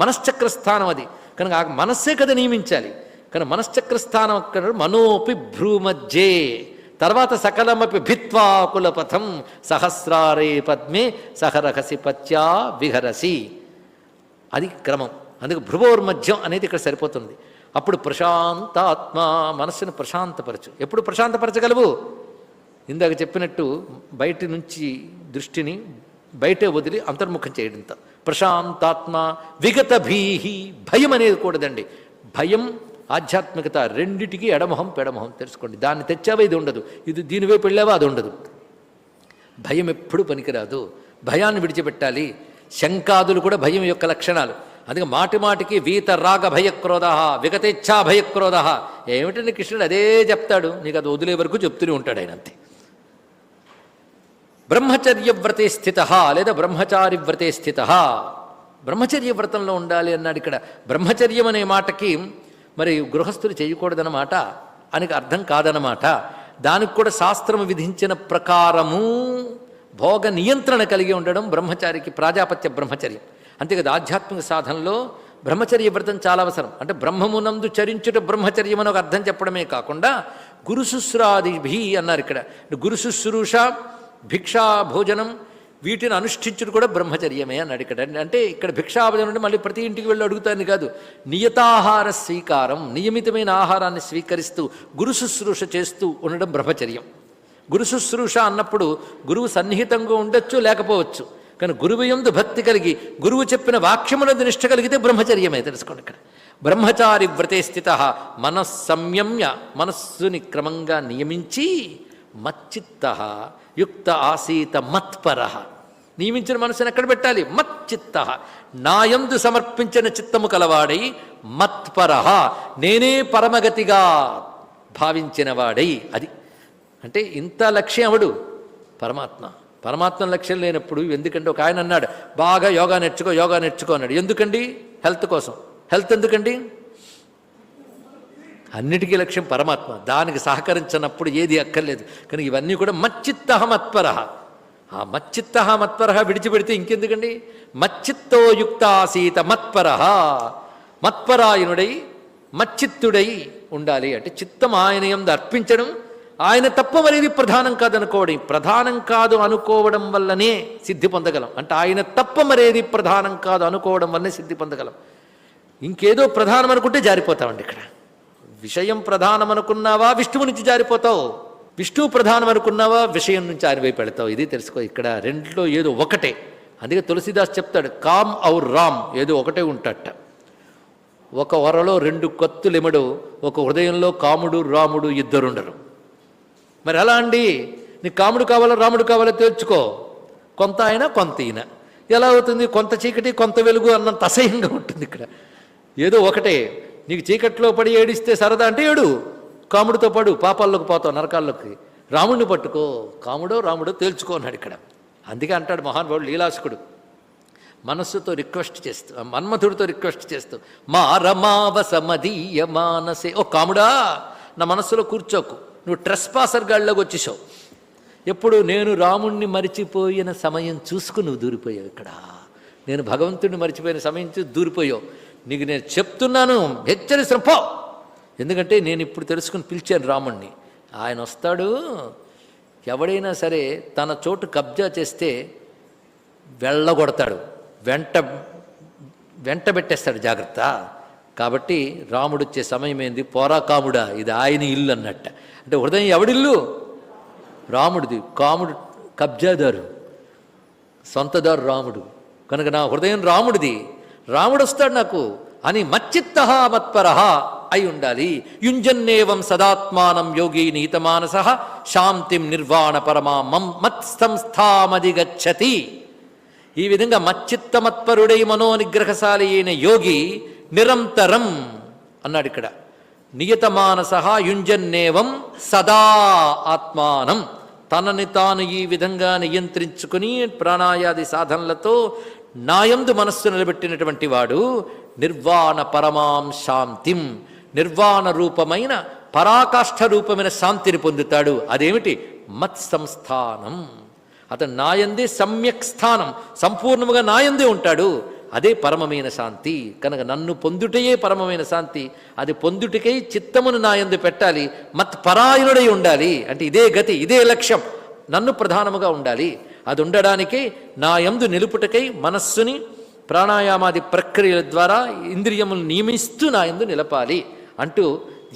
S1: మనశ్చక్రస్థానం అది కనుక ఆ మనస్సే కదా నియమించాలి. కానీ మనశ్చక్రస్థానం అక్కడ మనోపి భ్రూమధ్యే, తర్వాత సకలమపి భిత్వా కులపథం సహస్రారే పద్మే సహరహసి పత్యా విహరసి, అది క్రమం. అందుకు భ్రువోర్మధ్యం అనేది ఇక్కడ సరిపోతుంది. అప్పుడు ప్రశాంతాత్మ, మనస్సును ప్రశాంతపరచు. ఎప్పుడు ప్రశాంతపరచగలవు? ఇందాక చెప్పినట్టు బయటి నుంచి దృష్టిని బయటే వదిలి అంతర్ముఖం చేయడంతో ప్రశాంతాత్మ. విగత భీహి, భయం అనేది కూడదండి. భయం ఆధ్యాత్మికత రెండిటికి ఎడమొహం పెడమొహం తెలుసుకోండి. దాన్ని తెచ్చావా ఇది ఉండదు, ఇది దీనివైపు వెళ్ళావా అది ఉండదు. భయం ఎప్పుడు పనికిరాదు, భయాన్ని విడిచిపెట్టాలి. శంకాదులు కూడా భయం యొక్క లక్షణాలు. అందుకే మాటి మాటికి వీత రాగ భయక్రోధ విగతేచ్ఛా భయక్రోధ. ఏమిటంటే కృష్ణుడు అదే చెప్తాడు, నీకు అది వదిలే వరకు చెప్తూనే ఉంటాడు ఆయన అంతే. బ్రహ్మచర్యవ్రతే స్థిత లేదా బ్రహ్మచారి వ్రతే స్థిత. బ్రహ్మచర్య వ్రతంలో ఉండాలి అన్నాడు ఇక్కడ. బ్రహ్మచర్యం అనే మాటకి మరి గృహస్థులు చేయకూడదన్నమాట అని అర్థం కాదన్నమాట. దానికి కూడా శాస్త్రము విధించిన ప్రకారము భోగ నియంత్రణ కలిగి ఉండడం బ్రహ్మచారికి ప్రాజాపత్య బ్రహ్మచర్యం. అంతేకాదు ఆధ్యాత్మిక సాధనలో బ్రహ్మచర్య వ్రతం చాలా అవసరం. అంటే బ్రహ్మమునందు చరించుట బ్రహ్మచర్యం అని ఒక అర్థం చెప్పడమే కాకుండా గురుశుశ్రాదిభి అన్నారు ఇక్కడ. గురుశుశ్రూష, భిక్షా భోజనం వీటిని అనుష్ఠించుడు కూడా బ్రహ్మచర్యమే అన్నాడు ఇక్కడ. అంటే ఇక్కడ భిక్షాభోజనం అంటే మళ్ళీ ప్రతి ఇంటికి వెళ్ళి అడుగుతాను కాదు, నియతాహార స్వీకారం, నియమితమైన ఆహారాన్ని స్వీకరిస్తూ గురు శుశ్రూష చేస్తూ ఉండడం బ్రహ్మచర్యం. గురు శుశ్రూష అన్నప్పుడు గురువు సన్నిహితంగా ఉండొచ్చు లేకపోవచ్చు, కానీ గురువు యందు భక్తి కలిగి గురువు చెప్పిన వాక్యమునందు నిష్ఠ కలిగితే బ్రహ్మచర్యమే. తెలుసుకోండి ఇక్కడ. బ్రహ్మచారి వ్రతే స్థిత మనస్సంయమ్య, మనస్సుని క్రమంగా నియమించి మచ్చిత్త యుక్త ఆసీత మత్పర. నియమించిన మనసుని ఎక్కడ పెట్టాలి? మచ్చిత్త, నాయందు సమర్పించిన చిత్తము కలవాడై, మత్పర నేనే పరమగతిగా భావించిన వాడై. అది అంటే ఇంత లక్ష్యం అవడు పరమాత్మ. పరమాత్మ లక్ష్యం లేనప్పుడు ఎందుకంటే ఒక ఆయన అన్నాడు, బాగా యోగా నేర్చుకో అన్నాడు. ఎందుకండి? హెల్త్ కోసం. హెల్త్ ఎందుకండి? అన్నిటికీ లక్ష్యం పరమాత్మ. దానికి సహకరించినప్పుడు ఏది అక్కర్లేదు. కానీ ఇవన్నీ కూడా మచ్చిత్త మత్పర. ఆ మచ్చిత్త మత్పర విడిచిపెడితే ఇంకెందుకండి? మచ్చిత్తో యుక్తాసీత మత్పర, మత్పరాయణుడై మచ్చిత్తుడై ఉండాలి. అంటే చిత్తం ఆయన యందు అర్పించడం, ఆయన తప్ప మరేది ప్రధానం కాదనుకోవడం. ప్రధానం కాదు అనుకోవడం వల్లనే సిద్ధి పొందగలం. అంటే ఆయన తప్ప మరేది ప్రధానం కాదు అనుకోవడం వల్లనే సిద్ధి పొందగలం. ఇంకేదో ప్రధానం అనుకుంటే జారిపోతామండి. ఇక్కడ విషయం ప్రధానం అనుకున్నావా విష్ణువు నుంచి జారిపోతావు, విష్ణువు ప్రధానం అనుకున్నావా విషయం నుంచి ఆయన వైపు వెళతావు. ఇది తెలుసుకో. ఇక్కడ రెంట్లో ఏదో ఒకటే. అందుకే తులసిదాస్ చెప్తాడు, కామ్ ఔర్ రామ్, ఏదో ఒకటే ఉంటాట. ఒక వరలో రెండు కత్తులెమడు, ఒక హృదయంలో కాముడు రాముడు ఇద్దరుండరు. మరి ఎలా అండి? నీకు కాముడు కావాలో రాముడు కావాలో తేల్చుకో. కొంత ఆయన కొంత ఈయన. ఎలా అవుతుంది? కొంత చీకటి కొంత వెలుగు అన్నంత అసహ్యంగా ఉంటుంది. ఇక్కడ ఏదో ఒకటే. నీకు చీకట్లో పడి ఏడిస్తే సరదా అంటే ఏడు, కాముడితో పడు, పాపాల్లోకి పోతావు, నరకాల్లోకి. రాముడిని పట్టుకో, కాముడో రాముడో తేల్చుకో అన్నాడు ఇక్కడ. అందుకే అంటాడు మహానుభావుడు లీలాసుకుడు, మనస్సుతో రిక్వెస్ట్ చేస్తూ, మన్మథుడితో రిక్వెస్ట్ చేస్తూ, మా రమావస మదీయ మానసే. ఓ కాముడా, నా మనస్సులో కూర్చోకు, నువ్వు ట్రెస్పాసర్ గాడిలోకి వచ్చేసావు. ఎప్పుడు నేను రాముణ్ణి మరిచిపోయిన సమయం చూసుకుని నువ్వు దూరిపోయావు. ఇక్కడ నేను భగవంతుడిని మరిచిపోయిన సమయం చూసి దూరిపోయావు. నీకు నేను చెప్తున్నాను, హెచ్చరిస్తాను పో. ఎందుకంటే నేను ఇప్పుడు తెలుసుకుని పిలిచాను రాముణ్ణి. ఆయన వస్తాడు. ఎవడైనా సరే తన చోటు కబ్జా చేస్తే వెళ్ళగొడతాడు, వెంట పెట్టేస్తాడు. జాగ్రత్త. కాబట్టి రాముడు వచ్చే సమయం ఏంది? పోరా కాముడా, ఇది ఆయన ఇల్లు అన్నట్ట. అంటే హృదయం ఎవడిల్లు? రాముడిది. కాముడు కబ్జాదారు, సొంతదారు రాముడు. కనుక నా హృదయం రాముడిది, రాముడు వస్తాడు నాకు అని మచ్చిత్త మత్పర అయి ఉండాలి. యుంజన్నేవం సదాత్మానం యోగి నీతమానస శాంతిం నిర్వాణ పరమా మత్సంస్థామదిగచ్చతి. ఈ విధంగా మచ్చిత్త మత్పరుడై మనోనిగ్రహశాలి అయిన యోగి నిరంతరం అన్నాడు ఇక్కడ. నియతమానస యుంజన్నేవం సదా ఆత్మానం, తనని తాను ఈ విధంగా నియంత్రించుకుని ప్రాణాయాది సాధనలతో నాయందు మనస్సు నిలబెట్టినటువంటి వాడు నిర్వాణ పరమాం శాంతిం, నిర్వాణ రూపమైన పరాకాష్ఠ రూపమైన శాంతిని పొందుతాడు. అదేమిటి? మత్సంస్థానం. అతను నాయందే సమ్యక్ స్థానం, సంపూర్ణముగా నాయందే ఉంటాడు. అదే పరమమైన శాంతి. కనుక నన్ను పొందుటయే పరమమైన శాంతి. అది పొందుటకై చిత్తమును నాయందు పెట్టాలి, మత్పరాయణుడై ఉండాలి. అంటే ఇదే గతి, ఇదే లక్ష్యం, నన్ను ప్రధానముగా ఉండాలి. అది ఉండడానికే నా యందు నిలుపుటకై మనస్సుని ప్రాణాయామాది ప్రక్రియల ద్వారా ఇంద్రియములు నియమిస్తూ నా యందు నిలపాలి అంటూ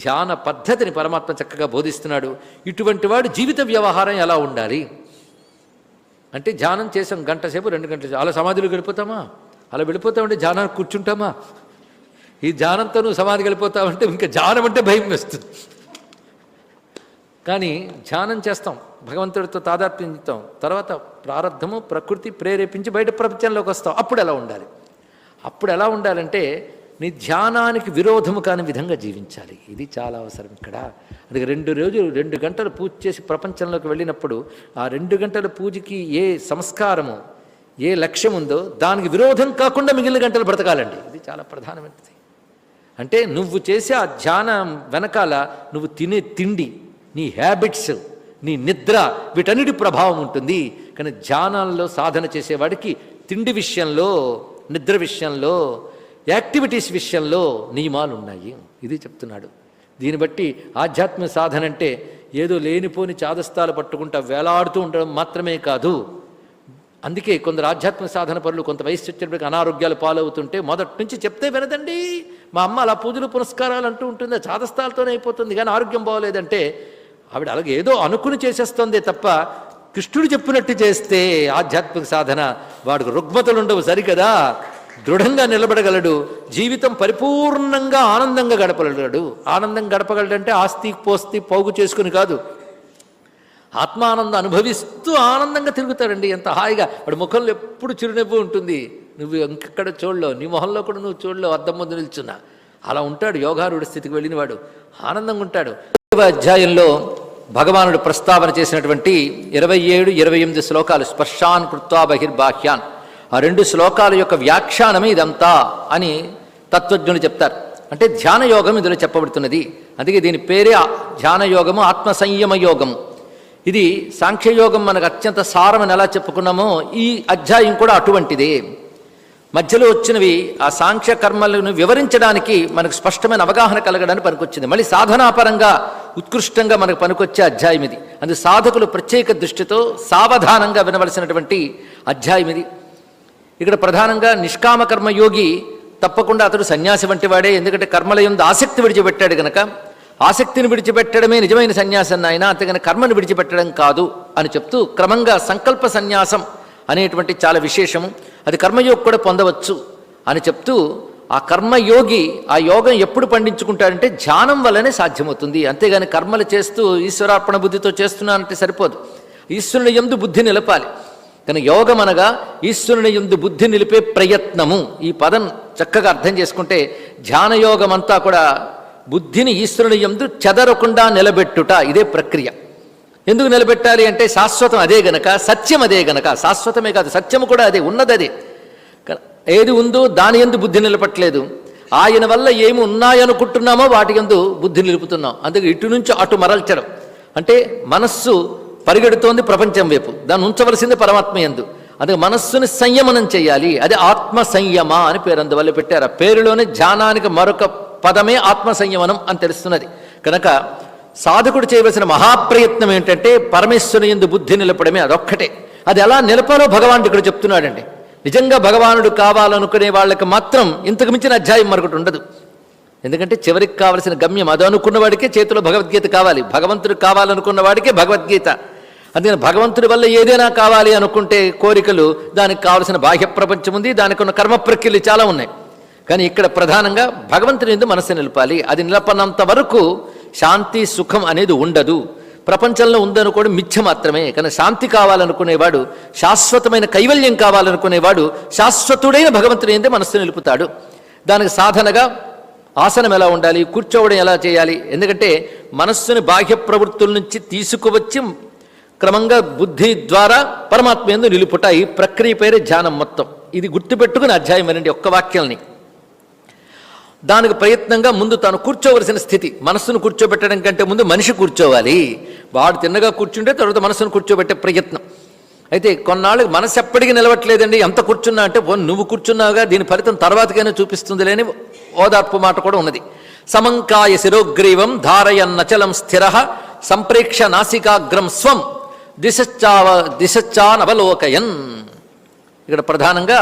S1: ధ్యాన పద్ధతిని పరమాత్మ చక్కగా బోధిస్తున్నాడు. ఇటువంటి వాడు జీవిత వ్యవహారం ఎలా ఉండాలి అంటే, ధ్యానం చేసాం గంట సేపు 2 గంటలు, అలా సమాధిలో గడిపోతామా? అలా వెళ్ళిపోతామంటే ధ్యానానికి కూర్చుంటామా? ఈ ధ్యానంతో నువ్వు సమాధికి వెళ్ళిపోతావంటే ఇంకా ధ్యానం అంటే భయం వేస్తుంది. కానీ ధ్యానం చేస్తాం, భగవంతుడితో తాదాత్మ్యం చెప్తాం, తర్వాత ప్రారంధము ప్రకృతి ప్రేరేపించి బయట ప్రపంచంలోకి వస్తాం. అప్పుడు ఎలా ఉండాలి? అప్పుడు ఎలా ఉండాలంటే నీ ధ్యానానికి విరోధము కాని విధంగా జీవించాలి. ఇది చాలా అవసరం ఇక్కడ. అందుకే 2 రోజులు 2 గంటలు పూజ చేసి ప్రపంచంలోకి వెళ్ళినప్పుడు ఆ 2 గంటల పూజకి ఏ సంస్కారము, ఏ లక్ష్యం ఉందో దానికి విరోధం కాకుండా మిగిలిన గంటలు బ్రతకాలండి. ఇది చాలా ప్రధానమైనది. అంటే నువ్వు చేసే ఆ ధ్యానం వెనకాల నువ్వు తినే తిండి, నీ హ్యాబిట్స్, నీ నిద్ర, వీటన్నిటి ప్రభావం ఉంటుంది. కానీ ధ్యానంలో సాధన చేసేవాడికి తిండి విషయంలో, నిద్ర విషయంలో, యాక్టివిటీస్ విషయంలో నియమాలు ఉన్నాయి. ఇది చెప్తున్నాడు. దీన్ని బట్టి ఆధ్యాత్మిక సాధన అంటే ఏదో లేనిపోని చాదస్తాలు పట్టుకుంటా వేలాడుతూ ఉండడం మాత్రమే కాదు. అందుకే కొందరు ఆధ్యాత్మిక సాధన పనులు కొంత వయసు వచ్చేటప్పటికి అనారోగ్యాలు పాలవుతుంటే మొదటి నుంచి చెప్తే వినదండి. మా అమ్మ అలా పూజలు పునస్కారాలు అంటూ ఉంటుంది, చాదస్తాలతోనే అయిపోతుంది, కానీ ఆరోగ్యం బాగోలేదంటే ఆవిడ అలాగే ఏదో అనుకుని చేసేస్తుందే తప్ప కృష్ణుడు చెప్పినట్టు చేస్తే ఆధ్యాత్మిక సాధన వాడికి రుగ్మతలు ఉండవు, సరికదా, దృఢంగా నిలబడగలడు, జీవితం పరిపూర్ణంగా ఆనందంగా గడపగలడు. ఆనందం గడపగలడంటే ఆస్తి పోస్తి పోగు చేసుకుని కాదు, ఆత్మానందం అనుభవిస్తూ ఆనందంగా తిరుగుతాడండి. ఎంత హాయిగా వాడి ముఖంలో ఎప్పుడు చిరునవ్వు ఉంటుంది. నువ్వు ఇంకెక్కడ చూడలేవు, నీ మొహంలో కూడా నువ్వు చూడలేవు, అద్దం ముందు నిల్చున్నా. అలా ఉంటాడు యోగారూఢ స్థితికి వెళ్ళినవాడు, ఆనందంగా ఉంటాడు. అధ్యాయంలో భగవానుడు ప్రస్తావన చేసినటువంటి 27, 28 శ్లోకాలు స్పర్శాన్ కృత్వా బహిర్బాహ్యాన్, ఆ 2 శ్లోకాల యొక్క వ్యాఖ్యానమే ఇదంతా అని తత్వజ్ఞులు చెప్తారు. అంటే ధ్యాన యోగం ఇందులో చెప్పబడుతున్నది. అందుకే దీని పేరే ధ్యాన యోగము, ఆత్మ సంయమ యోగము. ఇది సాంఖ్యయోగం మనకు అత్యంత సారమని ఎలా చెప్పుకున్నామో ఈ అధ్యాయం కూడా అటువంటిదే. మధ్యలో వచ్చినవి ఆ సాంఖ్య కర్మలను వివరించడానికి మనకు స్పష్టమైన అవగాహన కలగడానికి పనికొచ్చింది. మళ్ళీ సాధనాపరంగా ఉత్కృష్టంగా మనకు పనికొచ్చే అధ్యాయం ఇది. అందుకే సాధకులు ప్రత్యేక దృష్టితో సావధానంగా వినవలసినటువంటి అధ్యాయం ఇది. ఇక్కడ ప్రధానంగా నిష్కామ కర్మయోగి తప్పకుండా అతడు సన్యాసి వంటి వాడే. ఎందుకంటే కర్మల యందు ఆసక్తి విడిచిపెట్టాడు గనక. ఆసక్తిని విడిచిపెట్టడమే నిజమైన సన్యాసం ఆయన, అంతేగాని కర్మను విడిచిపెట్టడం కాదు అని చెప్తూ క్రమంగా సంకల్ప సన్యాసం అనేటువంటి చాలా విశేషము, అది కర్మయోగి కూడా పొందవచ్చు అని చెప్తూ ఆ కర్మయోగి ఆ యోగం ఎప్పుడు పండించుకుంటాడంటే ధ్యానం వల్లనే సాధ్యమవుతుంది. అంతేగాని కర్మలు చేస్తూ ఈశ్వరార్పణ బుద్ధితో చేస్తున్నానంటే సరిపోదు, ఈశ్వరుని యందు బుద్ధి నిలపాలి. కానీ యోగం అనగా ఈశ్వరుని యందు బుద్ధి నిలిపే ప్రయత్నము. ఈ పదం చక్కగా అర్థం చేసుకుంటే ధ్యానయోగం అంతా కూడా బుద్ధిని ఈశ్వరుని యందు చెదరకుండా నిలబెట్టుట, ఇదే ప్రక్రియ. ఎందుకు నిలబెట్టాలి అంటే శాశ్వతం అదే గనక, సత్యం అదే గనక. శాశ్వతమే కాదు, సత్యము కూడా అదే, ఉన్నది అదే. ఏది ఉందో దాని యందు బుద్ధి నిలపట్లేదు. ఆయన వల్ల ఏమి ఉన్నాయనుకుంటున్నామో వాటి యందు బుద్ధి నిలుపుతున్నాం. అందుకే ఇటు నుంచి అటు మరల్చడం అంటే మనస్సు పరిగెడుతోంది ప్రపంచం వైపు, దాన్ని ఉంచవలసింది పరమాత్మ యందు. అందుకే మనస్సుని సంయమనం చేయాలి, అది ఆత్మ సంయమ అని పేరు అందువల్ల పెట్టారు. ఆ పేరులోనే ధ్యానానికి మరొక పదమే ఆత్మ సంయమనం అని తెలుస్తున్నది. కనుక సాధకుడు చేయవలసిన మహాప్రయత్నం ఏంటంటే పరమేశ్వరుని యందు బుద్ధి నిలపడమే, అదొక్కటే. అది ఎలా నిలపాలో భగవానుడు ఇక్కడ చెప్తున్నాడండి. నిజంగా భగవానుడు కావాలనుకునే వాళ్ళకి మాత్రం ఇంతకు మించిన అధ్యాయం మరొకటి ఉండదు. ఎందుకంటే చివరికి కావలసిన గమ్యం అది అనుకున్న వాడికే చేతిలో భగవద్గీత కావాలి, భగవంతుడు కావాలనుకున్న వాడికే భగవద్గీత. అందుకని భగవంతుడి వల్ల ఏదైనా కావాలి అనుకుంటే కోరికలు, దానికి కావలసిన బాహ్య ప్రపంచం ఉంది, దానికి ఉన్న కర్మ ప్రక్రియలు చాలా ఉన్నాయి. కానీ ఇక్కడ ప్రధానంగా భగవంతుని యందు మనస్సు నిలపాలి. అది నిలపనంత వరకు శాంతి సుఖం అనేది ఉండదు. ప్రపంచంలో ఉందనుకోవడం మిథ్య మాత్రమే. కానీ శాంతి కావాలనుకునేవాడు, శాశ్వతమైన కైవల్యం కావాలనుకునేవాడు శాశ్వతుడైన భగవంతుని యందే మనస్సు నిలుపుతాడు. దానికి సాధనగా ఆసనం ఎలా ఉండాలి, కూర్చోవడం ఎలా చేయాలి. ఎందుకంటే మనస్సుని బాహ్య ప్రవృత్తుల నుంచి తీసుకువచ్చి క్రమంగా బుద్ధి ద్వారా పరమాత్మ యందు నిలుపుట, ఈ ప్రక్రియ పేరే ధ్యానం మొత్తం. ఇది గుర్తుపెట్టుకుని అధ్యాయం అనండి ఒక్క వాక్యాల్ని. దానికి ప్రయత్నంగా ముందు తాను కూర్చోవలసిన స్థితి, మనస్సును కూర్చోబెట్టడం కంటే ముందు మనిషి కూర్చోవాలి. వాడు తిన్నగా కూర్చుంటే తర్వాత మనస్సును కూర్చోబెట్టే ప్రయత్నం. అయితే కొన్నాళ్ళు మనసు ఎప్పటికీ నిలవట్లేదండి, ఎంత కూర్చున్నా అంటే నువ్వు కూర్చున్నావుగా, దీని ఫలితం తర్వాతకైనా చూపిస్తుంది లేని ఓదార్పు మాట కూడా ఉన్నది. సమంకాయ శిరోగ్రీవం ధారయన్నచలం స్థిర సంప్రేక్ష నాసికాగ్రం స్వం దిశచ్చానవలోకయన్. ఇక్కడ ప్రధానంగా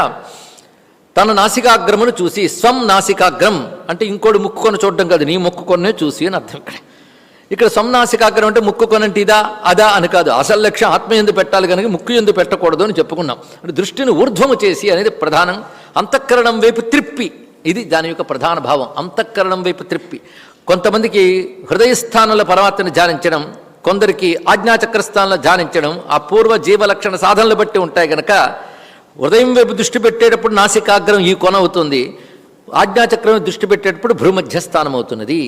S1: తన నాసికాగ్రమును చూసి, స్వం నాసికాగ్రం అంటే ఇంకోటి ముక్కుకొని చూడడం కాదు, నీ ముక్కుకొనే చూసి అని అర్థం. ఇక్కడ స్వం నాసికాగ్రం అంటే ముక్కుకొనంటే ఇదా అదా అని కాదు, అసలు లక్ష్యం ఆత్మ యందు పెట్టాలి కనుక ముక్కు యందు పెట్టకూడదు అని చెప్పుకున్నాం. అంటే దృష్టిని ఊర్ధ్వము చేసి అనేది ప్రధానం. అంతఃకరణం వైపు త్రిప్పి ఇది దాని యొక్క ప్రధాన భావం. అంతఃకరణం వైపు త్రిప్పి కొంతమందికి హృదయస్థానంలో పరమాత్మని ధ్యానించడం, కొందరికి ఆజ్ఞాచక్రస్థానంలో ధ్యానించడం ఆ పూర్వ జీవలక్షణ సాధనలు బట్టి ఉంటాయి కనుక హృదయం వైపు దృష్టి పెట్టేటప్పుడు నాసికాగ్రం ఈ కొన అవుతుంది, ఆజ్ఞాచక్రం దృష్టి పెట్టేటప్పుడు భ్రూమధ్యస్థానం అవుతున్నది.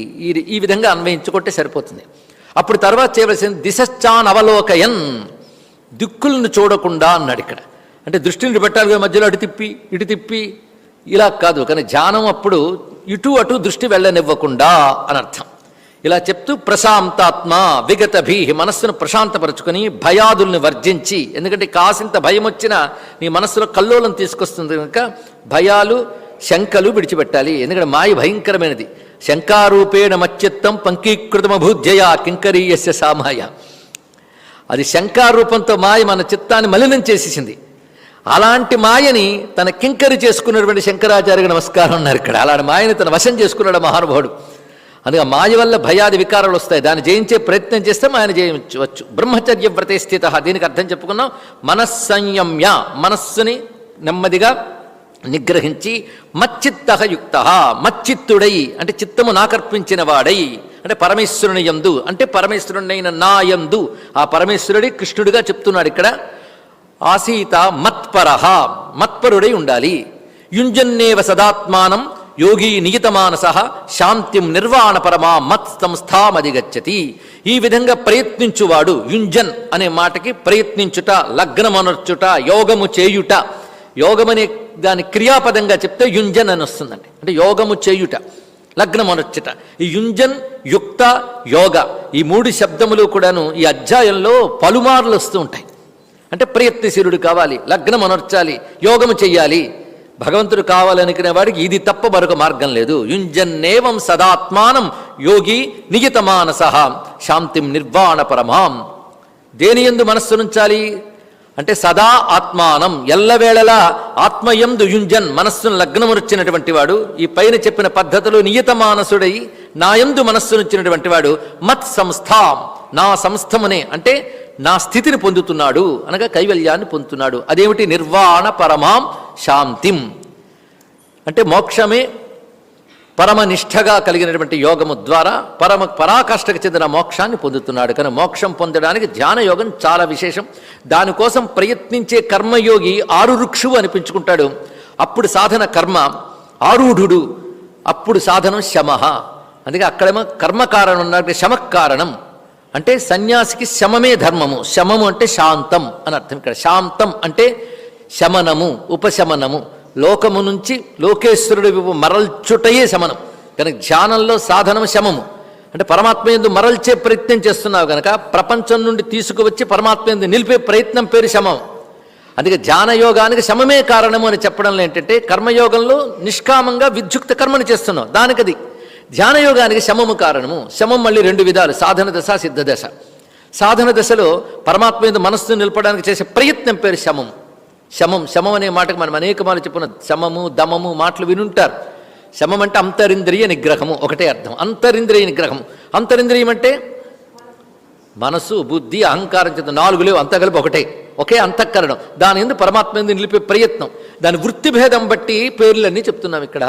S1: ఈ విధంగా అన్వయించుకుంటే సరిపోతుంది. అప్పుడు తర్వాత చేయవలసింది దిశశ్చాన్ అవలోకయన్, దిక్కులను చూడకుండా అన్నాడు ఇక్కడ. అంటే దృష్టిని పెట్టాలి మధ్యలో ఇటు తిప్పి ఇలా కాదు, కానీ ధ్యానం అప్పుడు ఇటు అటు దృష్టి వెళ్ళనివ్వకుండా అని అర్థం. ఇలా చెప్తూ ప్రశాంతాత్మ విగత భీహి, మనస్సును ప్రశాంతపరుచుకొని భయాదుల్ని వర్జించి, ఎందుకంటే కాసింత భయం వచ్చినా నీ మనస్సులో కల్లోలం తీసుకొస్తుంది కనుక భయాలు శంకలు విడిచిపెట్టాలి. ఎందుకంటే మాయ భయంకరమైనది. శంకారూపేణ మచ్చిత్తం పంకీకృతమభూజ్యయ కింకరీయస్య సామాయ. అది శంకారూపంతో మాయ మన చిత్తాన్ని మలినం చేసేసింది. అలాంటి మాయని తన కింకరి చేసుకున్నటువంటి శంకరాచార్యకి నమస్కారం అన్నారు ఇక్కడ. అలాంటి మాయని తన వశం చేసుకున్నాడు మహానుభావుడు. అందుకే మాయ వల్ల భయాది వికారాలు వస్తాయి, దాన్ని జయించే ప్రయత్నం చేస్తే మాయను జయించవచ్చు. బ్రహ్మచర్య వ్రతే స్థిత, దీనికి అర్థం చెప్పుకున్నాం. మనస్సంయమ్య, మనస్సుని నెమ్మదిగా నిగ్రహించి మచ్చిత్త యుక్త, మచ్చిత్తుడై అంటే చిత్తము నాకర్పించిన వాడై, అంటే పరమేశ్వరుని యందు, అంటే పరమేశ్వరునైన నా యందు, ఆ పరమేశ్వరుడి కృష్ణుడిగా చెప్తున్నాడు ఇక్కడ. ఆసీత మత్పరః, మత్పరుడై ఉండాలి. యుంజన్నేవ సదాత్మానం యోగి నియతమానస శాంతిం నిర్వాణ పరమా మత్ సంస్థామధిగచ్చతి. ఈ విధంగా ప్రయత్నించువాడు, యుంజన్ అనే మాటకి ప్రయత్నించుట, లగ్నమనర్చుట, యోగము చేయుట. యోగమనే దాని క్రియాపదంగా చెప్తే యుంజన్ అని వస్తుందండి. అంటే యోగము చేయుట, లగ్నమనర్చుట. ఈ యుంజన్, యుక్త, యోగ ఈ మూడు శబ్దములు కూడాను ఈ అధ్యాయంలో పలుమార్లు వస్తూ ఉంటాయి. అంటే ప్రయత్నశీలుడు కావాలి, లగ్నం అనర్చాలి, యోగము చెయ్యాలి. భగవంతుడు కావాలనుకునే వాడికి ఇది తప్ప మరొక మార్గం లేదు. యుంజన్నేవం సదాత్మానం యోగి నియతమానస శాంతిం నిర్వాణ పరమాం. దేని యందు మనస్సు నుంచాలి అంటే సదా ఆత్మానం, ఎల్లవేళలా ఆత్మయందు యుంజన్, మనస్సును లగ్నమునర్చినటువంటి వాడు. ఈ పైన చెప్పిన పద్ధతులు నియతమానసుడై నాయందు మనస్సునుచ్చినటువంటి వాడు మత్ సంస్థాం, నా సంస్థమునే అంటే నా స్థితిని పొందుతున్నాడు, అనగా కైవల్యాన్ని పొందుతున్నాడు. అదేమిటి? నిర్వాణ పరమాం శాంతిం, అంటే మోక్షమే పరమనిష్టగా కలిగినటువంటి యోగము ద్వారా పరాకాష్ఠకు చెందిన మోక్షాన్ని పొందుతున్నాడు. కానీ మోక్షం పొందడానికి ధ్యాన యోగం చాలా విశేషం. దానికోసం ప్రయత్నించే కర్మయోగి ఆరురుక్షువు అనిపించుకుంటాడు. అప్పుడు సాధన కర్మ, ఆరూఢుడు అప్పుడు సాధనం శమః. అందుకే అక్కడేమో కర్మకారణం ఉన్నట్టు శమకారణం. అంటే సన్యాసికి శమమే ధర్మము. శమము అంటే శాంతం అని అర్థం. ఇక్కడ శాంతం అంటే శమనము, ఉపశమనము, లోకము నుంచి లోకేశ్వరుడి మరల్చుటయే శమనం. కనుక ధ్యానంలో సాధనం శమము అంటే పరమాత్మ యందు మరల్చే ప్రయత్నం చేస్తున్నావు కనుక ప్రపంచం నుండి తీసుకువచ్చి పరమాత్మ యందు నిలిపే ప్రయత్నం పేరు శమం. అందుకే ధ్యానయోగానికి శమమే కారణము అని చెప్పడంలో ఏంటంటే కర్మయోగంలో నిష్కామంగా విద్యుక్త కర్మని చేస్తున్నావు, దానికది. ధ్యానయోగానికి శమము కారణము. శమం మళ్ళీ రెండు విధాలు, సాధన దశ, సిద్ధ దశ. సాధన దశలో పరమాత్మ యందు మనస్సును నిలపడానికి చేసే ప్రయత్నం పేరు శమం. శమం అనే మాటకు మనం అనేక మార్లు చెప్పుకున్న శమము, దమము మాటలు వినుంటారు. శమం అంటే అంతరింద్రియ నిగ్రహము, ఒకటే అర్థం. అంతరింద్రియ నిగ్రహం. అంతరింద్రియం అంటే మనసు, బుద్ధి, అహంకారం చేత నాలుగు లేవు, అంతా కలిపి ఒకే అంతఃకరణం. దాని యందు పరమాత్మ యందు నిలిపే ప్రయత్నం. దాని వృత్తిభేదం బట్టి పేర్లన్నీ చెప్తున్నాం ఇక్కడ.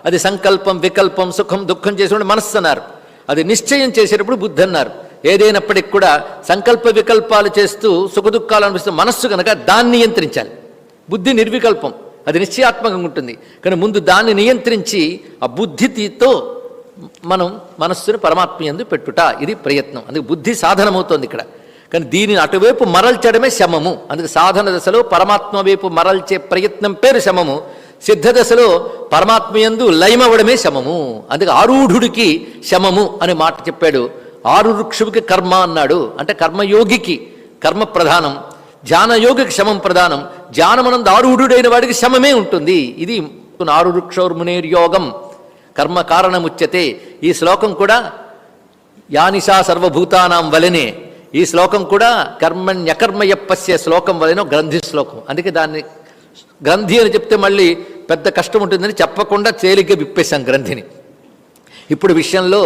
S1: అది సంకల్పం, వికల్పం, సుఖం, దుఃఖం చేసేవాడు మనస్సు అన్నారు. అది నిశ్చయం చేసేటప్పుడు బుద్ధి అన్నారు. ఏదైనప్పటికి కూడా సంకల్ప వికల్పాలు చేస్తూ సుఖదుఖాలు అనిపిస్తూ మనస్సు కనుక దాన్ని నియంత్రించాలి. బుద్ధి నిర్వికల్పం, అది నిశ్చయాత్మకంగా ఉంటుంది. కానీ ముందు దాన్ని నియంత్రించి ఆ బుద్ధితో మనం మనస్సును పరమాత్మ యందు పెట్టుట, ఇది ప్రయత్నం. అందుకే బుద్ధి సాధనమవుతోంది ఇక్కడ. కానీ దీనిని అటువైపు మరల్చడమే శమము. అందుకే సాధన దశలో పరమాత్మ వైపు మరల్చే ప్రయత్నం పేరు శమము. సిద్ధ దశలో పరమాత్మ యందు లయమవడమే శమము. అందుకే ఆరూఢుడికి శమము అనే మాట చెప్పాడు. ఆరురుక్షుడికి కర్మ అన్నాడు. అంటే కర్మయోగికి కర్మ ప్రధానం, ధ్యానయోగికి శమం ప్రధానం. ధ్యానమనందు ఆరూఢుడైన వాడికి శమమే ఉంటుంది. ఇది ఆరురుక్షోర్మునేర్యోగం కర్మ కారణముచ్యతే. ఈ శ్లోకం కూడా యానిషా సర్వభూతానాం వలనే, ఈ శ్లోకం కూడా కర్మణ్యకర్మయప్పస్య శ్లోకం వలెనో గ్రంథి శ్లోకం. అందుకే దాన్ని గ్రంథి అని చెప్తే మళ్ళీ పెద్ద కష్టం ఉంటుందని చెప్పకుండా తేలిగ్గా విప్పేశాం గ్రంథిని. ఇప్పుడు విషయంలో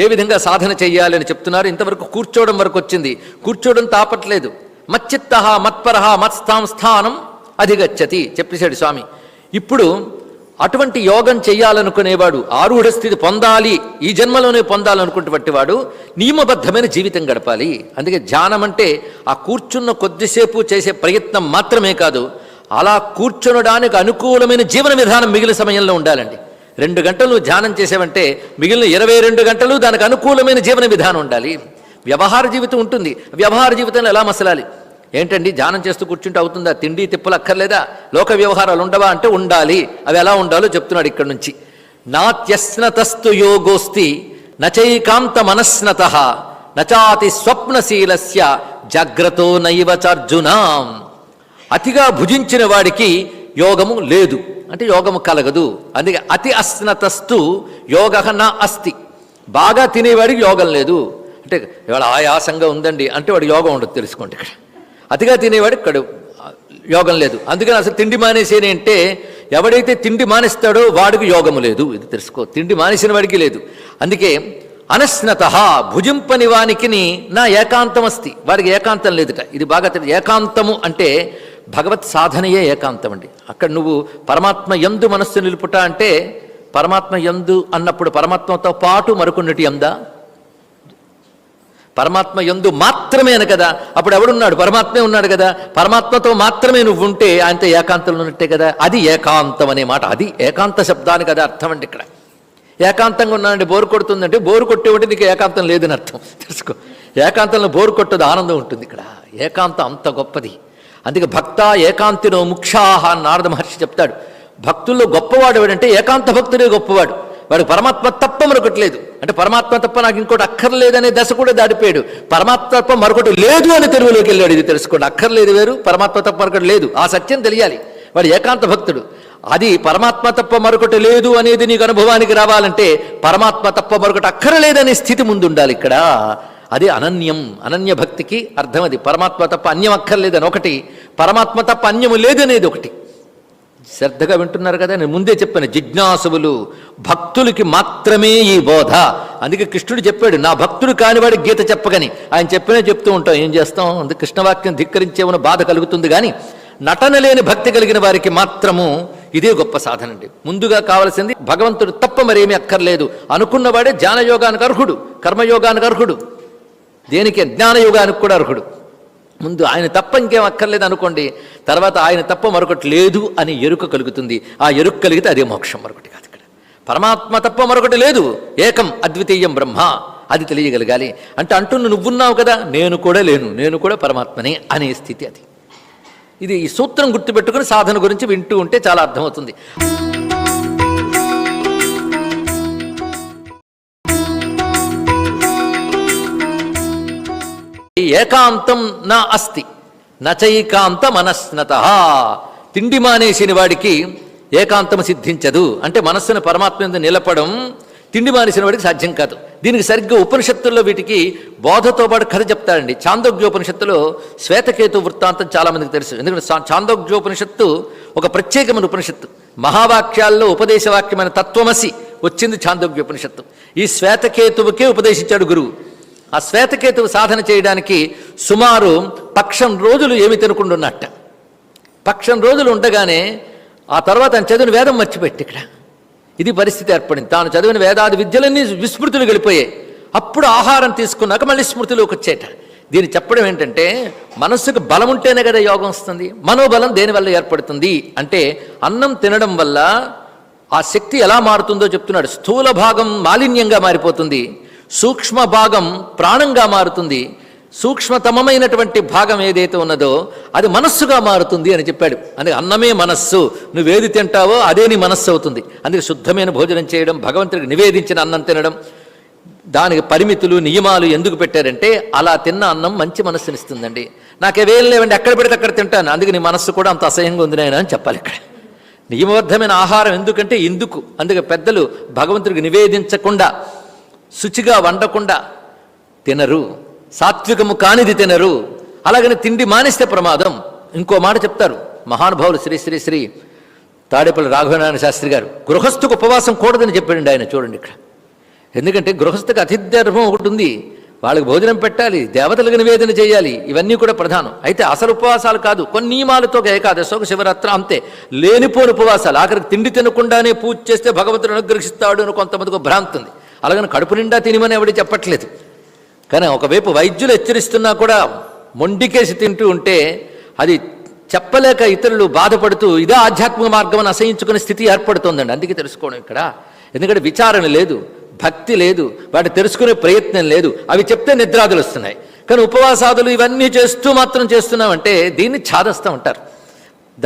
S1: ఏ విధంగా సాధన చెయ్యాలి అని చెప్తున్నారు. ఇంతవరకు కూర్చోవడం వరకు వచ్చింది. కూర్చోవడం తాపట్లేదు. మచ్చిత్త మత్పర మత్స్థాం స్థానం అధిగచ్చతి చెప్పేశాడు స్వామి. ఇప్పుడు అటువంటి యోగం చెయ్యాలనుకునేవాడు, ఆరూఢ స్థితి పొందాలి, ఈ జన్మలోనే పొందాలనుకున్నటువంటి వాడు నియమబద్ధమైన జీవితం గడపాలి. అందుకే ధ్యానం అంటే ఆ కూర్చున్న కొద్దిసేపు చేసే ప్రయత్నం మాత్రమే కాదు, అలా కూర్చునడానికి అనుకూలమైన జీవన విధానం మిగిలిన సమయంలో ఉండాలండి. 2 గంటలు ధ్యానం చేసావంటే మిగిలిన 22 గంటలు దానికి అనుకూలమైన జీవన విధానం ఉండాలి. వ్యవహార జీవితం ఉంటుంది, వ్యవహార జీవితంలో ఎలా మసలాలి? ఏంటండి ధ్యానం చేస్తూ కూర్చుంటే అవుతుందా? తిండి తిప్పులు అక్కర్లేదా? లోక వ్యవహారాలు ఉండవా అంటే ఉండాలి. అవి ఎలా ఉండాలో చెప్తున్నాడు ఇక్కడ నుంచి. నాత్యస్నతస్తు యోగోస్తి నచైకాంత మనస్నత నచాతి స్వప్నశీలస్య జాగ్రత్తో నైవ చార్జునాం. అతిగా భుజించిన వాడికి యోగము లేదు అంటే యోగము కలగదు. అందుకే అతి అస్నతస్తు యోగ నా అస్తి. బాగా తినేవాడికి యోగం లేదు అంటే ఇవాళ ఆయాసంగా ఉందండి అంటే వాడు యోగం ఉండదు, తెలుసుకోండి. ఇక్కడ అతిగా తినేవాడికి ఇక్కడ యోగం లేదు. అందుకని అసలు తిండి మానేసేని అంటే ఎవడైతే తిండి మానేస్తాడో వాడికి యోగము లేదు, ఇది తెలుసుకో. తిండి మానేసిన వాడికి లేదు. అందుకే అనస్నత భుజింపని వానికి నా ఏకాంతం అస్తి, వాడికి ఏకాంతం లేదుట. ఇది బాగా ఏకాంతము అంటే భగవత్ సాధనయే ఏకాంతం అండి. అక్కడ నువ్వు పరమాత్మ యందు మనస్సు నిలుపుట అంటే పరమాత్మ యందు అన్నప్పుడు పరమాత్మతో పాటు మరొకటి ఎందా? పరమాత్మ యందు మాత్రమే అని కదా. అప్పుడు ఎవడున్నాడు? పరమాత్మే ఉన్నాడు కదా. పరమాత్మతో మాత్రమే నువ్వు ఉంటే ఆయనతో ఏకాంతంలో ఉన్నట్టే కదా. అది ఏకాంతం అనే మాట, అది ఏకాంత శబ్దానికి అది అర్థం అండి. ఇక్కడ ఏకాంతంగా ఉన్నానండి బోరు కొడుతుందంటే బోరు కొట్టేవంటే నీకు ఏకాంతం లేదని అర్థం, తెలుసుకో. ఏకాంతంలో బోరు కొట్టదు, ఆనందం ఉంటుంది. ఇక్కడ ఏకాంతం అంత గొప్పది. అందుకే భక్త ఏకాంతినో ముక్షాహ అని నారద మహర్షి చెప్తాడు. భక్తుల్లో గొప్పవాడు ఎవడంటే ఏకాంత భక్తుడే గొప్పవాడు. వాడు పరమాత్మ తప్ప మరొకటి లేదు అంటే పరమాత్మ తప్ప నాకు ఇంకోటి అక్కర్లేదనే దశ కూడా దాటిపోయాడు. పరమాత్మ తప్ప మరొకటి లేదు అని తెలుగులోకి వెళ్ళాడు. ఇది తెలుసుకోండి. అక్కర్లేదు వేరు, పరమాత్మ తప్ప మరొకటి లేదు, ఆ సత్యం తెలియాలి. వాడు ఏకాంత భక్తుడు. అది పరమాత్మ తప్ప మరొకటి లేదు అనేది నీకు అనుభవానికి రావాలంటే పరమాత్మ తప్ప మరొకటి అక్కర్లేదనే స్థితి ముందు ఉండాలి. ఇక్కడ అది అనన్యం. అనన్య భక్తికి అర్థం అది. పరమాత్మ తప్ప అన్యం అక్కర్లేదని ఒకటి, పరమాత్మ తప్ప అన్యము లేదనేది ఒకటి. శ్రద్ధగా వింటున్నారు కదా. నేను ముందే చెప్పాను, జిజ్ఞాసువులు భక్తులకి మాత్రమే ఈ బోధ. అందుకే కృష్ణుడు చెప్పాడు, నా భక్తుడు కానివాడి గీత చెప్పగని. ఆయన చెప్పినే చెప్తూ ఉంటాం, ఏం చేస్తాం? అందుకే కృష్ణవాక్యం ధిక్కరించేమన్న బాధ కలుగుతుంది. కానీ నటన లేని భక్తి కలిగిన వారికి మాత్రము ఇదే గొప్ప సాధన అండి. ముందుగా కావలసింది భగవంతుడు తప్ప మరేమీ అక్కర్లేదు అనుకున్నవాడే జ్ఞానయోగానికి అర్హుడు, కర్మయోగానికి అర్హుడు, దేనికి జ్ఞానయోగానికి కూడా అర్హుడు. ముందు ఆయన తప్ప ఇంకేం అక్కర్లేదు అనుకోండి, తర్వాత ఆయన తప్ప మరొకటి లేదు అని ఎరుక కలుగుతుంది. ఆ ఎరుక కలిగితే అదే మోక్షం, మరొకటి కాదు. ఇక్కడ పరమాత్మ తప్ప మరొకటి లేదు, ఏకం అద్వితీయం బ్రహ్మ, అది తెలియగలగాలి. అంటే అంటున్న నువ్వున్నావు కదా, నేను కూడా లేను, నేను కూడా పరమాత్మనే అనే స్థితి అది. ఇది ఈ సూత్రం గుర్తుపెట్టుకుని సాధన గురించి వింటూ ఉంటే చాలా అర్థమవుతుంది. ఏకాంతం నా అస్తి నచైకాంత మనస్నత. తిండి మానేసిన వాడికి ఏకాంతం సిద్ధించదు అంటే మనస్సును పరమాత్మ మీద నిలపడం తిండి మానేసిన వాడికి సాధ్యం కాదు. దీనికి సరిగ్గా ఉపనిషత్తుల్లో వీటికి బోధతో పాటు కథ చెప్తాడండి. చాందోగ్యోపనిషత్తులో శ్వేతకేతు వృత్తాంతం చాలామందికి తెలుసు. ఎందుకంటే చాందోగ్యోపనిషత్తు ఒక ప్రత్యేకమైన ఉపనిషత్తు. మహావాక్యాల్లో ఉపదేశవాక్యమైన తత్వమసి వచ్చింది చాందోగ్యోపనిషత్తు. ఈ శ్వేతకేతువుకే ఉపదేశించాడు గురువు. ఆ శ్వేతకేతువు సాధన చేయడానికి సుమారు 1,000 రోజులు ఏమి తినకుండున్నట్ట. 1,000 రోజులు ఉండగానే ఆ తర్వాత ఆయన చదివిన వేదం మర్చిపెట్టి ఇక్కడ ఇది పరిస్థితి ఏర్పడింది. తాను చదివిన వేదాది విద్యలన్నీ విస్మృతులు గడిపోయాయి. అప్పుడు ఆహారం తీసుకున్నాక మళ్ళీ స్మృతిలోకి వచ్చేట. దీన్ని చెప్పడం ఏంటంటే మనస్సుకు బలం ఉంటేనే కదా యోగం వస్తుంది. మనోబలం దేనివల్ల ఏర్పడుతుంది అంటే అన్నం తినడం వల్ల ఆ శక్తి ఎలా మారుతుందో చెప్తున్నాడు. స్థూల భాగం మాలిన్యంగా మారిపోతుంది, సూక్ష్మ భాగం ప్రాణంగా మారుతుంది, సూక్ష్మతమమైనటువంటి భాగం ఏదైతే ఉన్నదో అది మనస్సుగా మారుతుంది అని చెప్పాడు. అందుకే అన్నమే మనస్సు, నువ్వేది తింటావో అదే నీ మనస్సు అవుతుంది. అందుకే శుద్ధమైన భోజనం చేయడం, భగవంతుడికి నివేదించిన అన్నం తినడం, దానికి పరిమితులు నియమాలు ఎందుకు పెట్టారంటే అలా తిన్న అన్నం మంచి మనస్సునిస్తుందండి. నాకేవేం లేవండి, ఎక్కడ పెడితే అక్కడ తింటాను, అందుకే నీ మనస్సు కూడా అంత అసహ్యంగా ఉంది నాయన అని చెప్పాలి. ఇక్కడ నియమబద్ధమైన ఆహారం ఎందుకంటే ఇందుకు. అందుకే పెద్దలు భగవంతుడికి నివేదించకుండా శుచిగా వండకుండా తినరు, సాత్వికము కానిది తినరు. అలాగని తిండి మానేస్తే ప్రమాదం. ఇంకో మాట చెప్తారు మహానుభావులు శ్రీ శ్రీ శ్రీ తాడేపల్లి రాఘవనారాయణ శాస్త్రి గారు. గృహస్థుకు ఉపవాసం కూడదని చెప్పాడండి ఆయన. చూడండి ఇక్కడ, ఎందుకంటే గృహస్థుకి అతిథ్యర్భం ఒకటి ఉంది, వాళ్ళకి భోజనం పెట్టాలి, దేవతలకు నివేదన చేయాలి, ఇవన్నీ కూడా ప్రధానం. అయితే అసలు ఉపవాసాలు కాదు, కొన్ని నియమాలతో ఏకాదశి, ఒక శివరాత్రి, అంతే. లేనిపోని ఉపవాసాలు, ఆఖరికి తిండి తినకుండానే పూజ చేస్తే భగవంతుడు అనుగ్రహిస్తాడు అని కొంతమందికి భ్రాంతి ఉంది. అలాగని కడుపు నిండా తినమని ఎవడి చెప్పట్లేదు. కానీ ఒకవైపు వైద్యులు హెచ్చరిస్తున్నా కూడా మొండికేసి తింటూ ఉంటే అది చెప్పలేక ఇతరులు బాధపడుతూ ఇదే ఆధ్యాత్మిక మార్గం అని అసహించుకునే స్థితి ఏర్పడుతోందండి. అందుకే తెలుసుకోవడం ఇక్కడ. ఎందుకంటే విచారణ లేదు, భక్తి లేదు, వాటి తెలుసుకునే ప్రయత్నం లేదు. అవి చెప్తే నిద్రాదులు వస్తున్నాయి. కానీ ఉపవాసాదులు ఇవన్నీ చేస్తూ మాత్రం చేస్తున్నామంటే దీన్ని ఛాదస్తం అంటారు.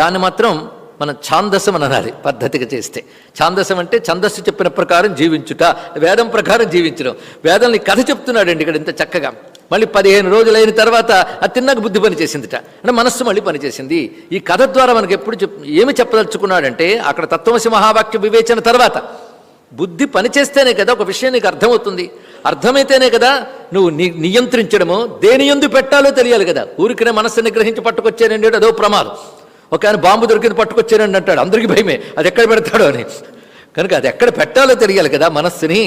S1: దాన్ని మాత్రం మనం ఛాందసం అని అనాలి పద్ధతిగా చేస్తే. ఛాందసం అంటే ఛందస్సు చెప్పిన ప్రకారం జీవించుట, వేదం ప్రకారం జీవించడం. వేదంని కథ చెప్తున్నాడండి ఇక్కడ ఇంత చక్కగా. మళ్ళీ 15 రోజులైన తర్వాత అది తిన్నాక బుద్ధి పనిచేసిందిట, అంటే మనస్సు మళ్ళీ పనిచేసింది. ఈ కథ ద్వారా మనకి ఎప్పుడు ఏమి చెప్పదలుచుకున్నాడంటే, అక్కడ తత్వమసి మహావాక్య వివేచన తర్వాత బుద్ధి పనిచేస్తేనే కదా ఒక విషయం నీకు అర్థమవుతుంది. అర్థమైతేనే కదా నువ్వు నియంత్రించడము, దేని యందు పెట్టాలో తెలియాలి కదా. ఊరికనే మనస్సు నిగ్రహించి పట్టుకొచ్చానండి అదో ప్రమాదం. ఒక ఆయన బాంబు దొరికింది పట్టుకొచ్చానండి అంటాడు, అందరికీ భయమే అది ఎక్కడ పెడతాడో అని. కనుక అది ఎక్కడ పెట్టాలో తెలియాలి కదా మనస్సుని.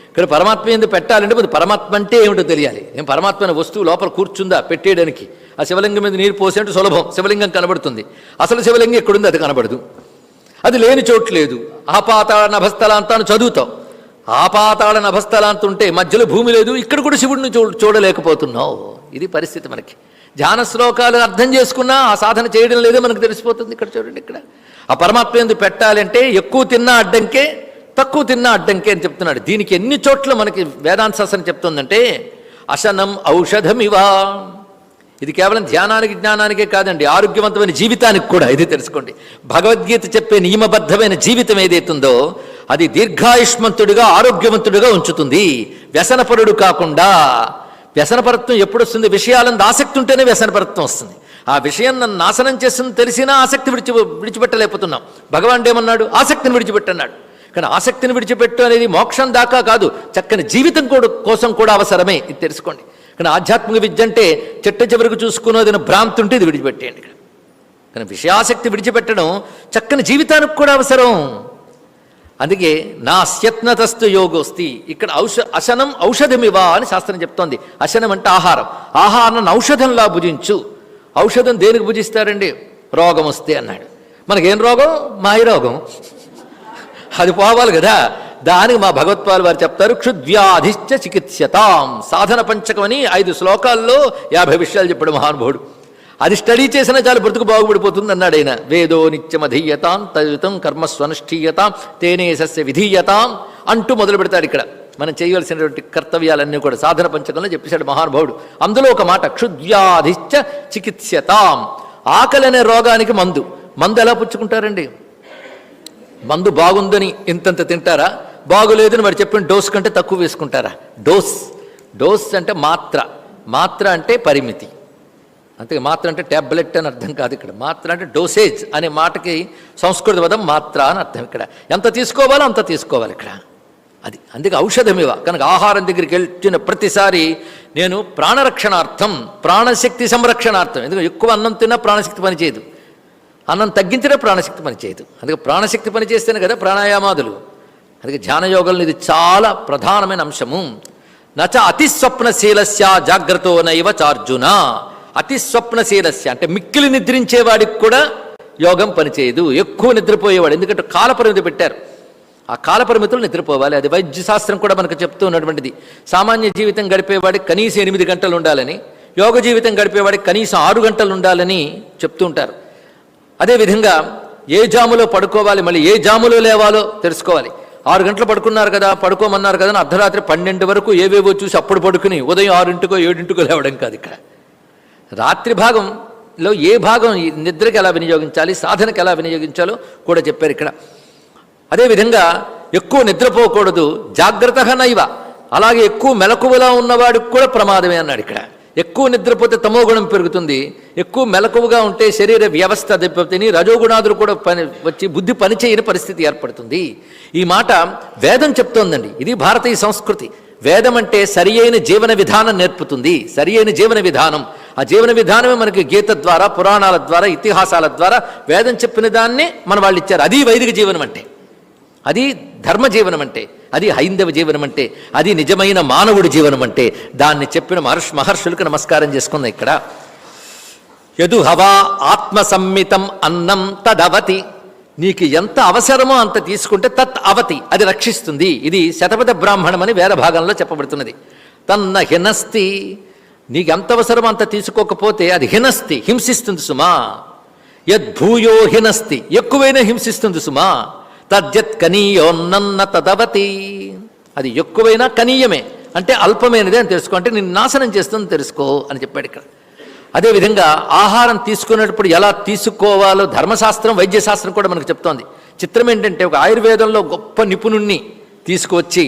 S1: ఇక్కడ పరమాత్మ ఎందుకు పెట్టాలంటే మరి పరమాత్మ అంటే ఏమిటో తెలియాలి. నేను పరమాత్మ అనే వస్తువు లోపల కూర్చుందా పెట్టేయడానికి? ఆ శివలింగం మీద నీరు పోసేంటే సులభం, శివలింగం కనబడుతుంది. అసలు శివలింగం ఎక్కడుంది అది కనబడదు. అది లేని చోటు లేదు. ఆపాతాళ నభస్థలాంతాన్ని చదువుతావు. ఆపాతాళ నభస్థలాంత ఉంటే మధ్యలో భూమి లేదు, ఇక్కడ కూడా శివుడిని చూడలేకపోతున్నావు. ఇది పరిస్థితి మనకి. ధ్యాన శ్లోకాలు అర్థం చేసుకున్నా ఆ సాధన చేయడం లేదో మనకు తెలిసిపోతుంది. ఇక్కడ చూడండి, ఇక్కడ ఆ పరమాత్మ ఎందుకు పెట్టాలంటే ఎక్కువ తిన్నా అడ్డంకే, తక్కువ తిన్నా అడ్డంకే అని చెప్తున్నాడు. దీనికి ఎన్ని చోట్ల మనకి వేదాంత శాస్త్రం చెప్తుందంటే అశనం ఔషధమివా. ఇది కేవలం ధ్యానానికి జ్ఞానానికే కాదండి, ఆరోగ్యవంతమైన జీవితానికి కూడా. ఇది తెలుసుకోండి. భగవద్గీత చెప్పే నియమబద్ధమైన జీవితం ఏదైతుందో అది దీర్ఘాయుష్మంతుడిగా ఆరోగ్యవంతుడిగా ఉంచుతుంది. వ్యసనపరుడు కాకుండా. వ్యసనపరత్వం ఎప్పుడు వస్తుంది? విషయాలందు ఆసక్తి ఉంటేనే వ్యసనపరత్వం వస్తుంది. ఆ విషయం నన్ను నాశనం చేస్తుంది తెలిసినా ఆసక్తి విడిచిపెట్టలేకపోతున్నాం. భగవానుడు ఏమన్నాడు? ఆసక్తిని విడిచిపెట్టన్నాడు. కానీ ఆసక్తిని విడిచిపెట్టు అనేది మోక్షం దాకా కాదు, చక్కని జీవితం కోసం కూడా అవసరమే. ఇది తెలుసుకోండి. కానీ ఆధ్యాత్మిక విద్య అంటే చెట్ట చివరికి చూసుకున్నదిన భ్రాంతి ఉంటే ఇది విడిచిపెట్టేయండి. కానీ విషయాసక్తి విడిచిపెట్టడం చక్కని జీవితానికి కూడా అవసరం. అందుకే నా స్యత్నతస్తు యోగోస్తి. ఇక్కడ అశనం ఔషధమివా అని శాస్త్రం చెప్తోంది. అశనం అంటే ఆహారం. ఆహారాన్ని ఔషధంలా భుజించు. ఔషధం దేనికి భుజిస్తారండి? రోగం వస్తే అన్నాడు. మనకేం రోగం? మాయ రోగం. అది పోవాలి కదా. దానికి మా భగవత్పాలు వారు చెప్తారు, క్షుద్వ్యాధిశ్చ చికిత్సతాం. సాధన పంచకం అని 5 శ్లోకాల్లో 50 విషయాలు చెప్పాడు మహానుభావుడు. అది స్టడీ చేసినా చాలు బ్రతుకు బాగుపడిపోతుంది అన్నాడు ఆయన. వేదో నిత్యమధీయతాం తయుతం కర్మస్వనుష్ఠీయతాం తేనే సస్య విధీయతాం అంటూ మొదలు పెడతాడు. ఇక్కడ మనం చేయవలసినటువంటి కర్తవ్యాలన్నీ కూడా సాధన పంచకంలో చెప్పేశాడు మహానుభావుడు. అందులో ఒక మాట, క్షుద్వ్యాధిశ్చ చికిత్సతాం. ఆకలి అనే రోగానికి మందు. మందు ఎలా పుచ్చుకుంటారండి? మందు బాగుందని ఇంతంత తింటారా? బాగులేదని వాడు చెప్పిన డోస్ కంటే తక్కువ వేసుకుంటారా? డోస్ అంటే మాత్ర. మాత్ర అంటే పరిమితి. అంతే. మాత్ర అంటే ట్యాబ్లెట్ అని అర్థం కాదు ఇక్కడ. మాత్ర అంటే డోసేజ్ అనే మాటకి సంస్కృత పదం మాత్ర అని అర్థం. ఇక్కడ ఎంత తీసుకోవాలో అంత తీసుకోవాలి ఇక్కడ. అది అందుకే ఔషధమివ. కనుక ఆహారం దగ్గరికి వెళ్ళిన ప్రతిసారి నేను ప్రాణరక్షణార్థం, ప్రాణశక్తి సంరక్షణార్థం. ఎందుకంటే ఎక్కువ అన్నం తిన్నా ప్రాణశక్తి పనిచేయదు, అన్నం తగ్గించినా ప్రాణశక్తి పనిచేయదు. అందుకే ప్రాణశక్తి పనిచేస్తేనే కదా ప్రాణాయామాదులు. అందుకే ధ్యానయోగంలో ఇది చాలా ప్రధానమైన అంశము. నచ అతిస్వప్నశీలస్య జాగ్రత్తో నైవ చార్జున. అతిస్వప్నశీలస్య అంటే మిక్కిలి నిద్రించేవాడికి కూడా యోగం పనిచేయదు. ఎక్కువ నిద్రపోయేవాడు, ఎందుకంటే కాలపరిమితి పెట్టారు. ఆ కాలపరిమితులు నిద్రపోవాలి. అది వైద్యశాస్త్రం కూడా మనకు చెప్తూ ఉన్నటువంటిది. సామాన్య జీవితం గడిపేవాడికి కనీసం 8 గంటలు ఉండాలని, యోగ జీవితం గడిపేవాడికి కనీసం 6 గంటలు ఉండాలని చెప్తూ ఉంటారు. అదేవిధంగా ఏ జాములో పడుకోవాలి, మళ్ళీ ఏ జాములో లేవాలో తెలుసుకోవాలి. 6 గంటలు పడుకున్నారు కదా, పడుకోమన్నారు కదా అని అర్ధరాత్రి 12 వరకు ఏవేవో చూసి అప్పుడు పడుకుని ఉదయం 6కో 7కో లేవడం కాదు. ఇక్కడ రాత్రి భాగంలో ఏ భాగం నిద్రకి ఎలా వినియోగించాలి, సాధనకి ఎలా వినియోగించాలో కూడా చెప్పారు ఇక్కడ. అదేవిధంగా ఎక్కువ నిద్రపోకూడదు. జాగ్రత్తగా నైవ. అలాగే ఎక్కువ మెలకువలా ఉన్నవాడికి కూడా ప్రమాదమే అన్నాడు ఇక్కడ. ఎక్కువ నిద్రపోతే తమోగుణం పెరుగుతుంది, ఎక్కువ మెలకువగా ఉంటే శరీర వ్యవస్థ దెబ్బతిని రజోగుణాదులు కూడా వచ్చి బుద్ధి పనిచేయని పరిస్థితి ఏర్పడుతుంది. ఈ మాట వేదం చెప్తోందండి. ఇది భారతీయ సంస్కృతి. వేదం అంటే సరి అయిన జీవన విధానం నేర్పుతుంది. సరి అయిన జీవన విధానం. ఆ జీవన విధానమే మనకి గీత ద్వారా, పురాణాల ద్వారా, ఇతిహాసాల ద్వారా వేదం చెప్పిన దాన్నే మన వాళ్ళు ఇచ్చారు. అది వైదిక జీవనం అంటే, అది ధర్మ జీవనం అంటే, అది హైందవ జీవనం అంటే, అది నిజమైన మానవుడి జీవనం అంటే. దాన్ని చెప్పిన మహర్షులకు నమస్కారం చేసుకుందాం ఇక్కడ. యదు హవా ఆత్మసమ్మితం అన్నం తదవతి. నీకు ఎంత అవసరమో అంత తీసుకుంటే తత్ అవతి, అది రక్షిస్తుంది. ఇది శతపథ బ్రాహ్మణం అని వేరే భాగంలో చెప్పబడుతున్నది. తన్న హినస్తి, నీకు ఎంత అవసరమో అంత తీసుకోకపోతే అది హినస్తి, హింసిస్తుంది సుమా. యద్భూయో హినస్తి, ఎక్కువైనా హింసిస్తుంది సుమా. తద్యత్ కనీయోన్నన్న తదవతి, అది ఎక్కువైనా కనీయమే అంటే అల్పమైనదే అని తెలుసుకో, అంటే నిన్ను నాశనం చేస్తుంది తెలుసుకో అని చెప్పాడు ఇక్కడ. అదేవిధంగా ఆహారం తీసుకునేటప్పుడు ఎలా తీసుకోవాలో ధర్మశాస్త్రం వైద్యశాస్త్రం కూడా మనకు చెప్తోంది. చిత్రం ఏంటంటే, ఒక ఆయుర్వేదంలో గొప్ప నిపుణుణ్ణి తీసుకువచ్చి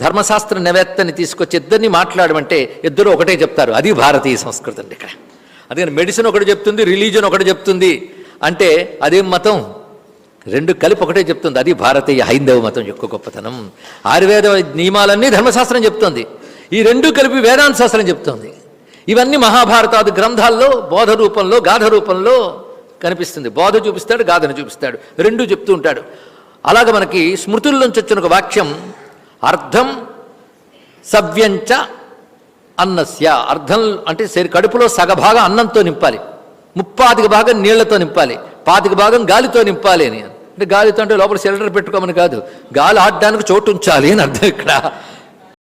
S1: ధర్మశాస్త్ర నివేత్తని తీసుకొచ్చి ఇద్దరిని మాట్లాడమంటే ఇద్దరు ఒకటే చెప్తారు. అది భారతీయ సంస్కృతి అండి ఇక్కడ. అందుకని మెడిసిన్ ఒకటి చెప్తుంది, రిలీజన్ ఒకటి చెప్తుంది అంటే అదేం మతం? రెండు కలిపి ఒకటే చెప్తుంది. అది భారతీయ హైందవ మతం యొక్క గొప్పతనం. ఆయుర్వేద నియమాలన్నీ ధర్మశాస్త్రం చెప్తోంది, ఈ రెండు కలిపి వేదాంత శాస్త్రం చెప్తోంది. ఇవన్నీ మహాభారతాది గ్రంథాల్లో బోధ రూపంలో గాథ రూపంలో కనిపిస్తుంది. బోధ చూపిస్తాడు, గాథను చూపిస్తాడు, రెండూ చెప్తూ ఉంటాడు. అలాగ మనకి స్మృతుల్లోంచి వచ్చిన ఒక వాక్యం, అర్థం సవ్యంచ అన్నస్య. అర్థం అంటే కడుపులో సగభాగం అన్నంతో నింపాలి, 30 భాగం నీళ్లతో నింపాలి, 25 భాగం గాలితో నింపాలి అని. అంటే గాలితో అంటే లోపల సిలిండర్ పెట్టుకోమని కాదు, గాలి ఆడడానికి చోటు ఉంచాలి అని అర్థం ఇక్కడ.